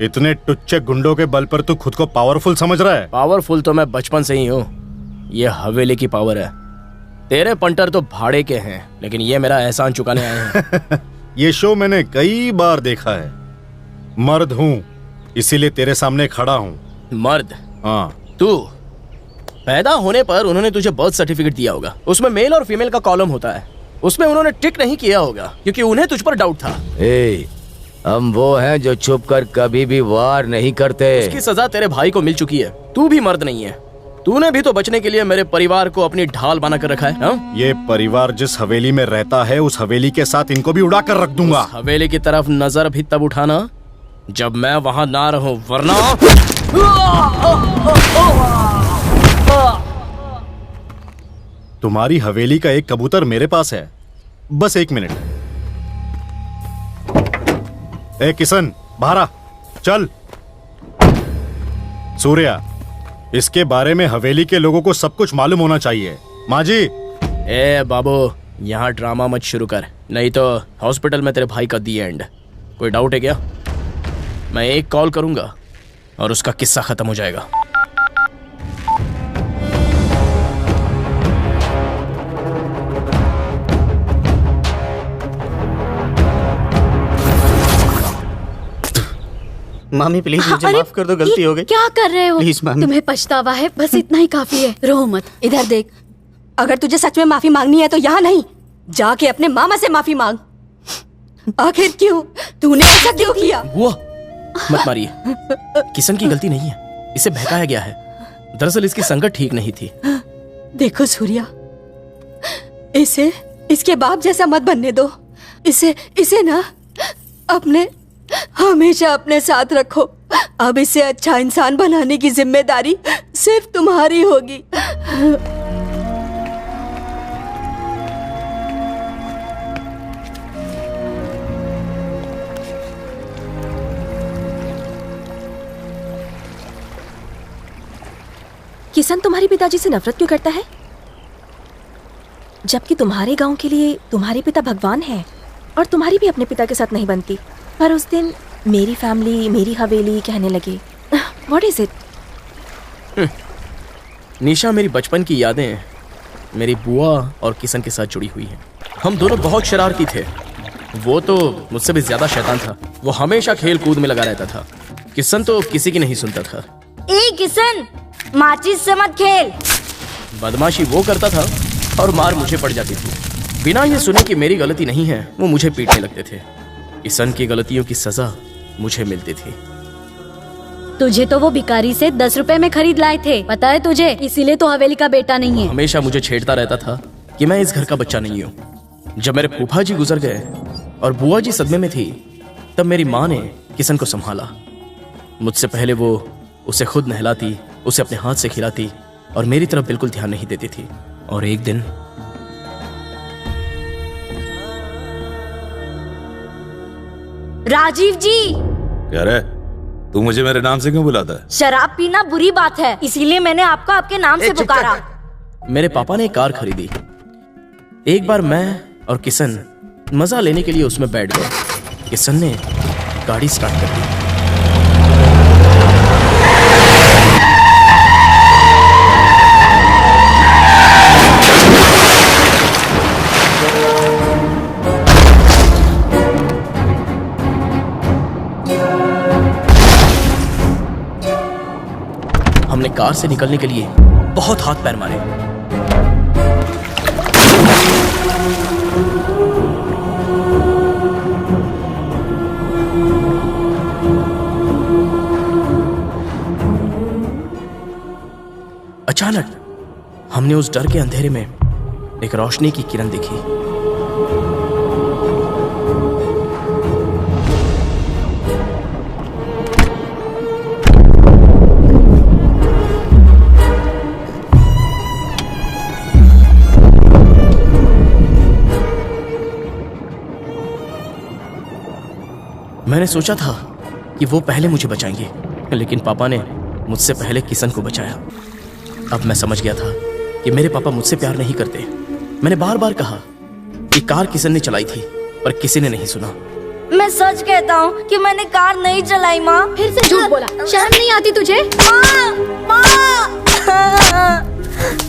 इतने टुच्चे गुंडों के बल पर तू खुद को पावरफुल समझ रहा है? पावरफुल तो मैं बचपन से ही हूँ। ये हवेली की पावर है। तेरे पंटर तो भाड़े के हैं, लेकिन ये मेरा एहसान चुकाने आए हैं। ये शो मैंने कई बार देखा है। मर्द हूँ, इसीलिए तेरे सामने खड़ा हूँ। मर्द? हाँ। तू पैदा होने पर उन्होंने तुझे बर्थ सर्टिफिकेट दिया होगा, उसमें मेल और फीमेल का कॉलम होता है। उसमें उन्होंने टिक नहीं किया होगा क्योंकि उन्हें तुझ पर डाउट था। हम वो हैं जो छुप कर कभी भी वार नहीं करते। उसकी सजा तेरे भाई को मिल चुकी है। तू भी मर्द नहीं है। तूने भी तो बचने के लिए मेरे परिवार को अपनी ढाल बना कर रखा है हा? ये परिवार जिस हवेली में रहता है, उस हवेली के साथ इनको भी उड़ा कर रख दूंगा। उस हवेली की तरफ नजर भी तब उठाना जब मैं वहां ना रहूं, वरना तुम्हारी हवेली का एक कबूतर मेरे पास है। बस 1 मिनट। ए किशन, बाहर आ, चल। सूर्या, इसके बारे में हवेली के लोगों को सब कुछ मालूम होना चाहिए। माँ जी। ए बाबू, यहाँ ड्रामा मत शुरू कर, नहीं तो हॉस्पिटल में तेरे भाई का दी एंड। कोई डाउट है क्या? मैं एक कॉल करूंगा और उसका किस्सा खत्म हो जाएगा। मामी प्लीज मुझे माफ कर दो, गलती हो गई। क्या कर रहे हो? प्लीज मामी। तुम्हें पछतावा है, बस इतना ही काफी है। रो मत। इधर देख, अगर तुझे सच में माफी मांगनी है तो यहाँ नहीं, जाके अपने मामा से माफी मांग। आखिर क्यों? तूने ऐसा क्यों किया? वो मत मारिए, किशन की गलती नहीं है, इसे बहकाया गया है। दरअसल इसकी संगत ठीक नहीं थी। देखो सूर्या, इसे इसके बाप जैसा मत बनने दो। इसे ना अपने हमेशा अपने साथ रखो। अब इसे अच्छा इंसान बनाने की जिम्मेदारी सिर्फ तुम्हारी होगी। किशन तुम्हारे पिताजी से नफरत क्यों करता है, जबकि तुम्हारे गांव के लिए तुम्हारे पिता भगवान हैं और तुम्हारी भी अपने पिता के साथ नहीं बनती। पर उस दिन मेरी फैमिली, मेरी हवेली कहने लगे। What is it? निशा, मेरी बचपन की यादें मेरी बुआ और किशन के साथ जुड़ी हुई हैं। हम दोनों बहुत शरारती थे। वो तो मुझसे भी ज्यादा शैतान था। वो हमेशा खेल कूद में लगा रहता था। किशन तो किसी की नहीं सुनता था। ए किशन, माचिस से मत खेल। बदमाशी वो करता था और मार मुझे पड़ जाती थी। बिना ये सुने कि मेरी गलती नहीं है, वो मुझे पीटने लगते थे। किशन की गलतियों की सजा मुझे मिलती थी। तुझे तो वो भिखारी से 10 रुपए में खरीद लाए थे, पता है तुझे? इसीलिए तो हवेली का बेटा नहीं है। हमेशा मुझे छेड़ता रहता था कि मैं इस घर का बच्चा नहीं हूँ। जब मेरे फूफा जी गुजर गए और बुआ जी सदमे में थी, तब मेरी माँ ने किशन को संभाला। मुझसे पहले वो उसे खुद नहलाती, उसे अपने हाथ से खिलाती और मेरी तरफ बिल्कुल ध्यान नहीं देती थी। और एक दिन राजीव जी। क्या रे, तू मुझे मेरे नाम से क्यों बुलाता है? शराब पीना बुरी बात है, इसीलिए मैंने आपको आपके नाम से पुकारा। मेरे पापा ने एक कार खरीदी। एक बार मैं और किशन मजा लेने के लिए उसमें बैठ गए। किशन ने गाड़ी स्टार्ट कर दी। हमने कार से निकलने के लिए बहुत हाथ पैर मारे। अचानक हमने उस डर के अंधेरे में एक रोशनी की किरण देखी। मैंने सोचा था कि वो पहले मुझे बचाएंगे, लेकिन पापा ने मुझसे पहले किशन को बचाया। अब मैं समझ गया था कि मेरे पापा मुझसे प्यार नहीं करते, मैंने बार बार कहा कि कार किशन ने चलाई थी, पर किसी ने नहीं सुना। मैं सच कहता हूँ कि मैंने कार नहीं चलाई माँ। फिर से झूठ बोला, शर्म नहीं आती तुझे? माँ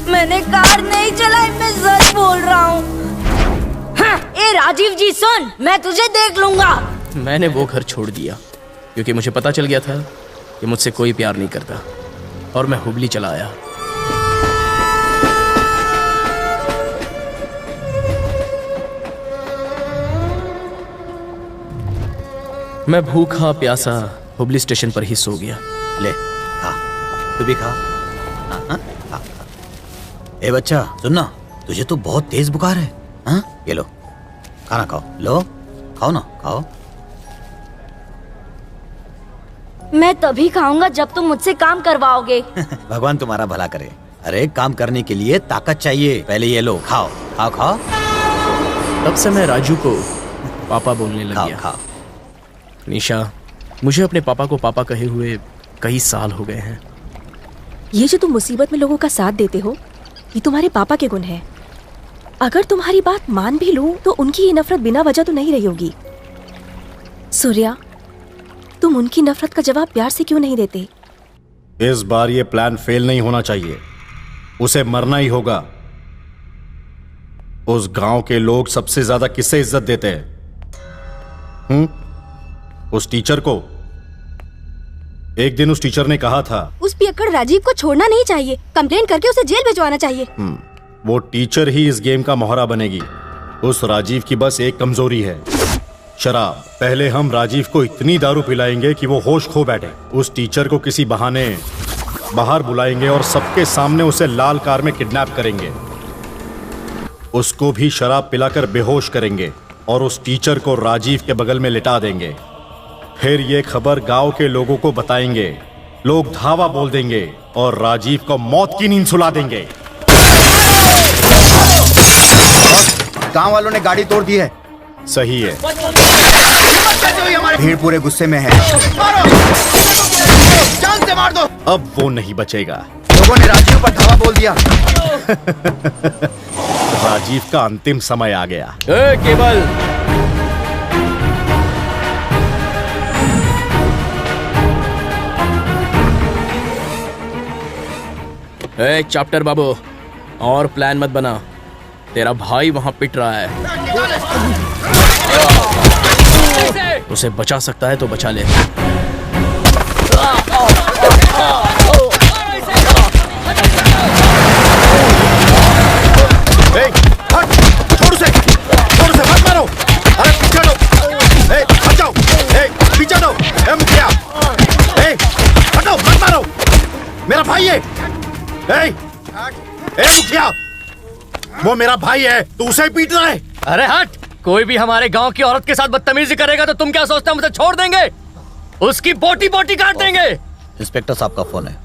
मैंने कार नहीं चलाई, मैं सच बोल रहा हूँ। ए राजीव जी सुन, मैं तुझे देख लूंगा। मैंने वो घर छोड़ दिया क्योंकि मुझे पता चल गया था कि मुझसे कोई प्यार नहीं करता, और मैं हुबली चला आया। मैं भूखा प्यासा हुबली स्टेशन पर ही सो गया। ले खा, तू भी खा। खा। ए बच्चा सुनना, तुझे तो बहुत तेज बुखार है। हाँ ये लो खाना खाओ, लो खाओ ना, खाओ। मैं तभी खाऊंगा जब तुम मुझसे काम करवाओगे। भगवान तुम्हारा भला करे। अरे काम करने के लिए ताकत चाहिए, पहले ये लो खाओ खाओ खाओ। तब से मैं राजू को पापा बोलने लग गया। खाओ। निशा, मुझे अपने पापा को पापा कहे हुए कई साल हो गए हैं। ये जो तुम मुसीबत में लोगों का साथ देते हो, ये तुम्हारे पापा के गुण है। अगर तुम्हारी बात मान भी लूं तो उनकी ये नफरत बिना वजह तो नहीं रही होगी। सूर्या, तुम उनकी नफरत का जवाब प्यार से क्यों नहीं देते? इस बार ये प्लान फेल नहीं होना चाहिए, उसे मरना ही होगा। उस गांव के लोग सबसे ज्यादा किससे इज्जत देते हैं? उस टीचर को। एक दिन उस टीचर ने कहा था उस पियक्कड़ राजीव को छोड़ना नहीं चाहिए, कंप्लेन करके उसे जेल भिजवाना चाहिए। वो टीचर ही इस गेम का मोहरा बनेगी। उस राजीव की बस एक कमजोरी है, शराब। पहले हम राजीव को इतनी दारू पिलाएंगे कि वो होश खो बैठे। उस टीचर को किसी बहाने बाहर बुलाएंगे और सबके सामने उसे लाल कार में किडनैप करेंगे। उसको भी शराब पिलाकर बेहोश करेंगे और उस टीचर को राजीव के बगल में लिटा देंगे। फिर ये खबर गांव के लोगों को बताएंगे, लोग धावा बोल देंगे और राजीव को मौत की नींद सुला देंगे। गांव वालों ने गाड़ी तोड़ दी है। सही है। भीड़ पूरे गुस्से में है। जान से मार दो। अब वो नहीं बचेगा। लोगों ने राजीव पर धावा बोल दिया। राजीव का अंतिम समय आ गया। केवल चैप्टर बाबू, और प्लान मत बना, तेरा भाई वहां पिट रहा है। उसे बचा सकता है तो बचा ले। छोड़ उसे मत मारो। अरे पीछे हटो, हट जाओ, पीछे हटो, मुखिया, हटो, मत मारो, मेरा भाई है। मुखिया, वो मेरा भाई है, तू उसे पीट रहा है। अरे हट, कोई भी हमारे गांव की औरत के साथ बदतमीजी करेगा तो तुम क्या सोचते हो, मुझे छोड़ देंगे? उसकी बोटी बोटी काट देंगे। इंस्पेक्टर साहब का फोन है।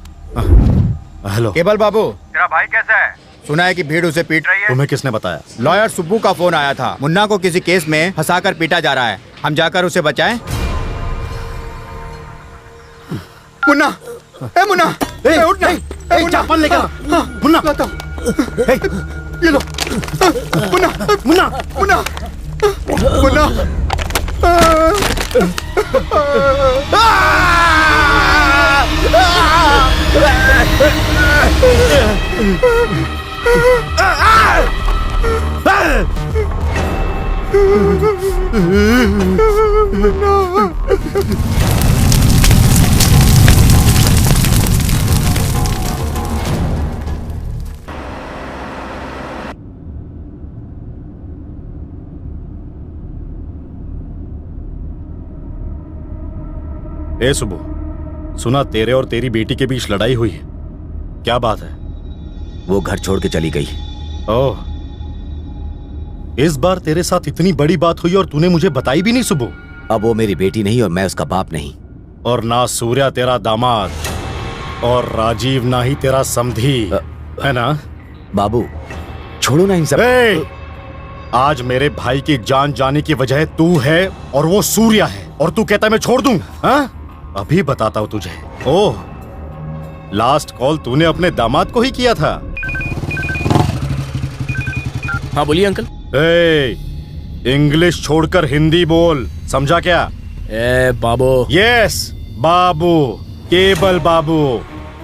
हेलो केवल बाबू, तेरा भाई कैसा है? सुना है कि भीड़ उसे पीट रही है। तुम्हें किसने बताया? लॉयर सुब्बू का फोन आया था। मुन्ना को किसी केस में फंसाकर पीटा जा रहा है, हम जाकर उसे बचाएं। मुन्ना, मुन्ना, उठना, चापल लेकर मुन्ना, ये लो, मुन्ना, मुन्ना, मुन्ना, मुन्ना, ए सुबह, सुना तेरे और तेरी बेटी के बीच लड़ाई हुई है, क्या बात है? वो घर छोड़ के चली गई। ओह, इस बार तेरे साथ इतनी बड़ी बात हुई और तूने मुझे बताई भी नहीं सुबह। अब वो मेरी बेटी नहीं और मैं उसका बाप नहीं। और ना सूर्या तेरा दामाद और राजीव ना ही तेरा समधी, है ना? बाबू छोड़ो ना इन सब। आज मेरे भाई की जान जाने की वजह तू है और वो सूर्या है, और तू कहता है मैं छोड़ दूं? हाँ? अभी बताता हूं तुझे। ओह, लास्ट कॉल तूने अपने दामाद को ही किया था। हाँ बोलिए अंकल। इंग्लिश छोड़कर हिंदी बोल, समझा क्या? ए बाबू। यस बाबू, केबल बाबू।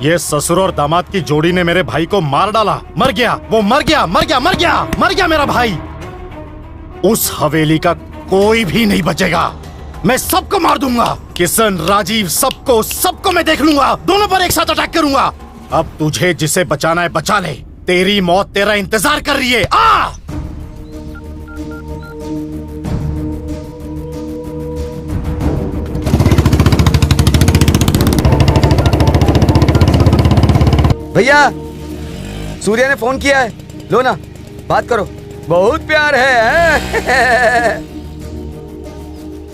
ये ससुर और दामाद की जोड़ी ने मेरे भाई को मार डाला। मर गया वो, मर गया मर गया मर गया मर गया मेरा भाई। उस हवेली का कोई भी नहीं बचेगा। मैं सबको मार दूंगा। किशन, राजीव, सबको मैं देख लूंगा। दोनों पर एक साथ अटैक करूंगा। अब तुझे जिसे बचाना है बचा ले। तेरी मौत तेरा इंतजार कर रही है। आ! भैया, सूर्या ने फोन किया है, लो ना, बात करो। बहुत प्यार है।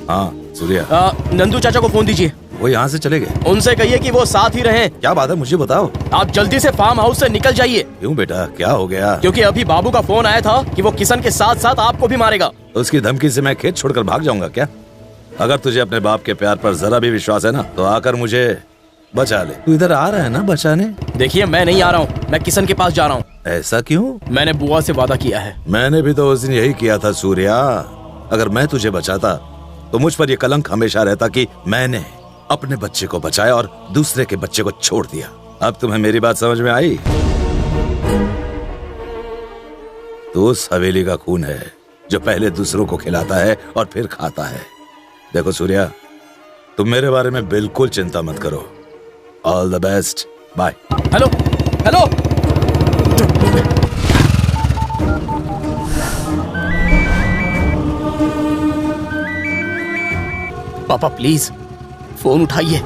हाँ सूर्या। नंदू चाचा को फोन दीजिए। वो यहाँ से चले गए। उनसे कहिए कि वो साथ ही रहें। क्या बात है, मुझे बताओ। आप जल्दी से फार्म हाउस से निकल जाइए। क्यों बेटा, क्या हो गया? क्योंकि अभी बाबू का फोन आया था कि वो किशन के साथ साथ आपको भी मारेगा। उसकी धमकी से मैं खेत छोड़कर भाग जाऊंगा क्या? अगर तुझे अपने बाप के प्यार पर जरा भी विश्वास है ना, तो आकर मुझे बचा ले। तू इधर आ रहा है ना बचाने? देखिए मैं नहीं आ रहा हूँ, मैं किशन के पास जा रहा हूँ। ऐसा क्यों? मैंने बुआ से वादा किया है। मैंने भी तो उस दिन यही किया था सूर्या। अगर मैं तुझे बचाता तो मुझ पर यह कलंक हमेशा रहता कि मैंने अपने बच्चे को बचाया और दूसरे के बच्चे को छोड़ दिया। अब तुम्हें मेरी बात समझ में आई? तो उस हवेली का खून है जो पहले दूसरों को खिलाता है और फिर खाता है। देखो सूर्या, तुम मेरे बारे में बिल्कुल चिंता मत करो। All the best, bye. Hello hello. पापा प्लीज फोन उठाइए।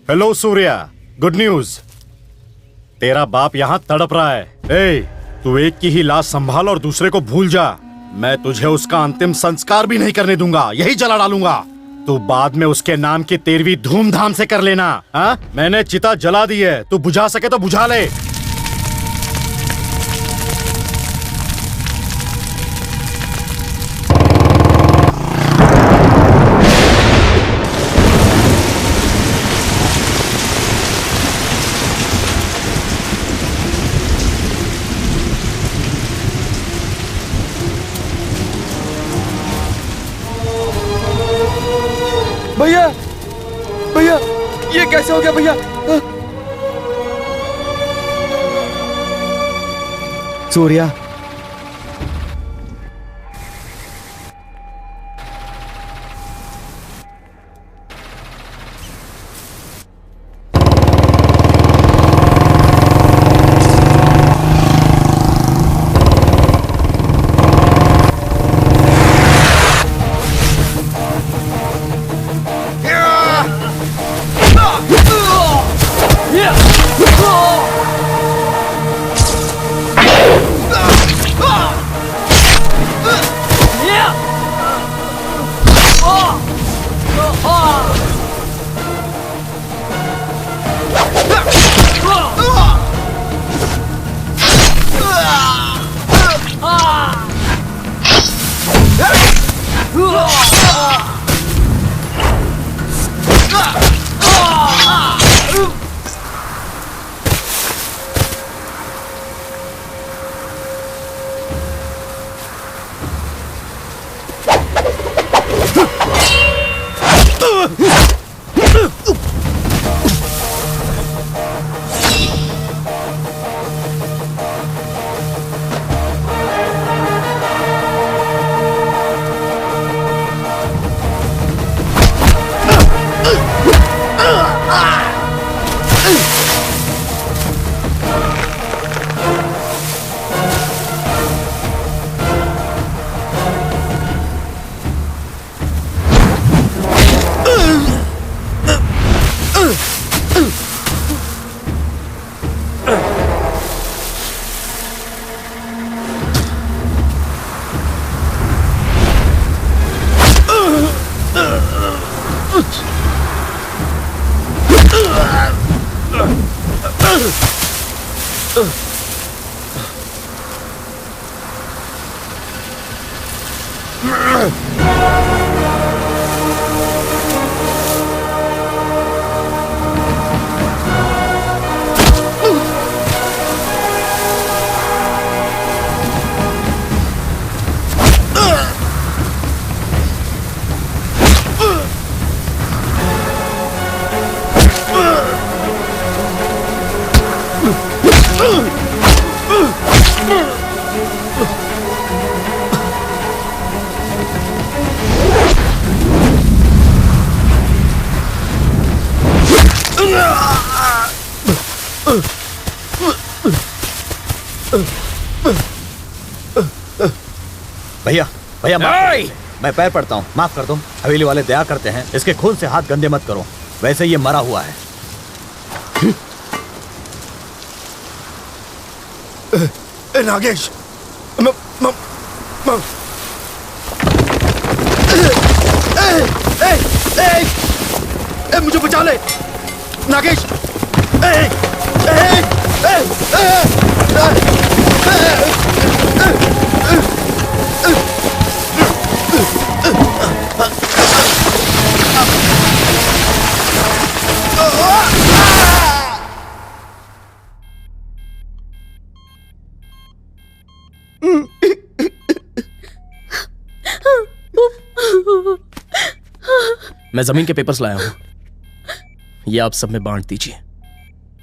Hello Surya, good news. तेरा बाप यहाँ तड़प रहा है। तू एक की ही लाश संभाल और दूसरे को भूल जा। मैं तुझे उसका अंतिम संस्कार भी नहीं करने दूंगा, यही जला डालूंगा। तू बाद में उसके नाम की 13वीं धूमधाम से कर लेना। हाँ, मैंने चिता जला दी है, तू बुझा सके तो बुझा ले। भैया, भैया, ये कैसे हो गया भैया? सूर्या, भैया भैया मैं पैर पड़ता हूँ, माफ कर दो। हवेली वाले दया करते हैं, इसके खून से हाथ गंदे मत करो, वैसे ये मरा हुआ है। नागेश मुझे बचा ले नागेश। मैं जमीन के पेपर्स लाया हूं, ये आप सब में बांट दीजिए।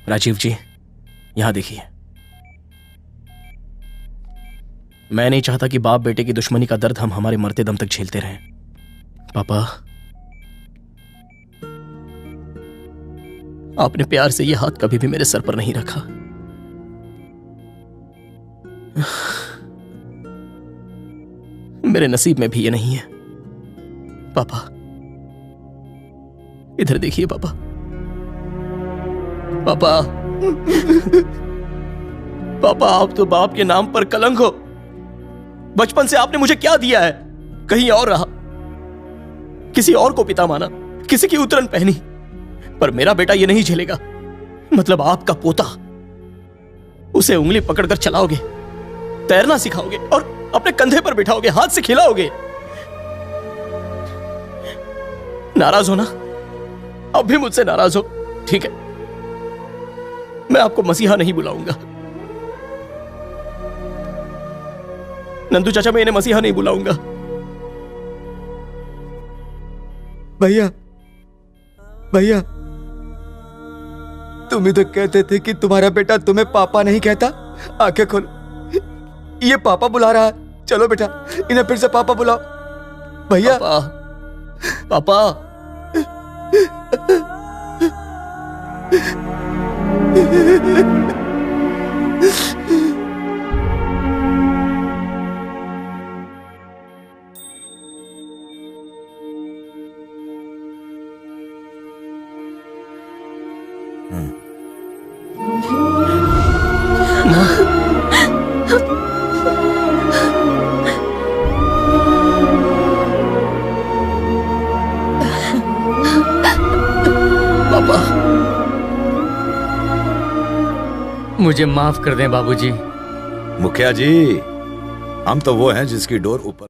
राजीव जी यहां देखिए, मैं नहीं चाहता कि बाप बेटे की दुश्मनी का दर्द हम हमारे मरते दम तक झेलते रहें। पापा, आपने प्यार से ये हाथ कभी भी मेरे सर पर नहीं रखा। मेरे नसीब में भी ये नहीं है। पापा इधर देखिए पापा। पापा पापा, आप तो बाप के नाम पर कलंक हो। बचपन से आपने मुझे क्या दिया है? कहीं और रहा, किसी और को पिता माना, किसी की उतरन पहनी, पर मेरा बेटा ये नहीं झेलेगा। मतलब आपका पोता, उसे उंगली पकड़कर चलाओगे, तैरना सिखाओगे और अपने कंधे पर बिठाओगे, हाथ से खिलाओगे। नाराज हो ना? अब भी मुझसे नाराज हो? ठीक है, मैं आपको मसीहा नहीं बुलाऊंगा। नंदू चाचा, मैं इन्हें मसीहा नहीं बुलाऊंगा। भैया भैया, तुम ही तो कहते थे कि तुम्हारा बेटा तुम्हें पापा नहीं कहता। आंखें खोलो, ये पापा बुला रहा है। चलो बेटा, इन्हें फिर से पापा बुलाओ। भैया पापा, पापा। मुझे माफ कर दें बाबूजी। मुखिया जी, हम तो वो हैं जिसकी डोर ऊपर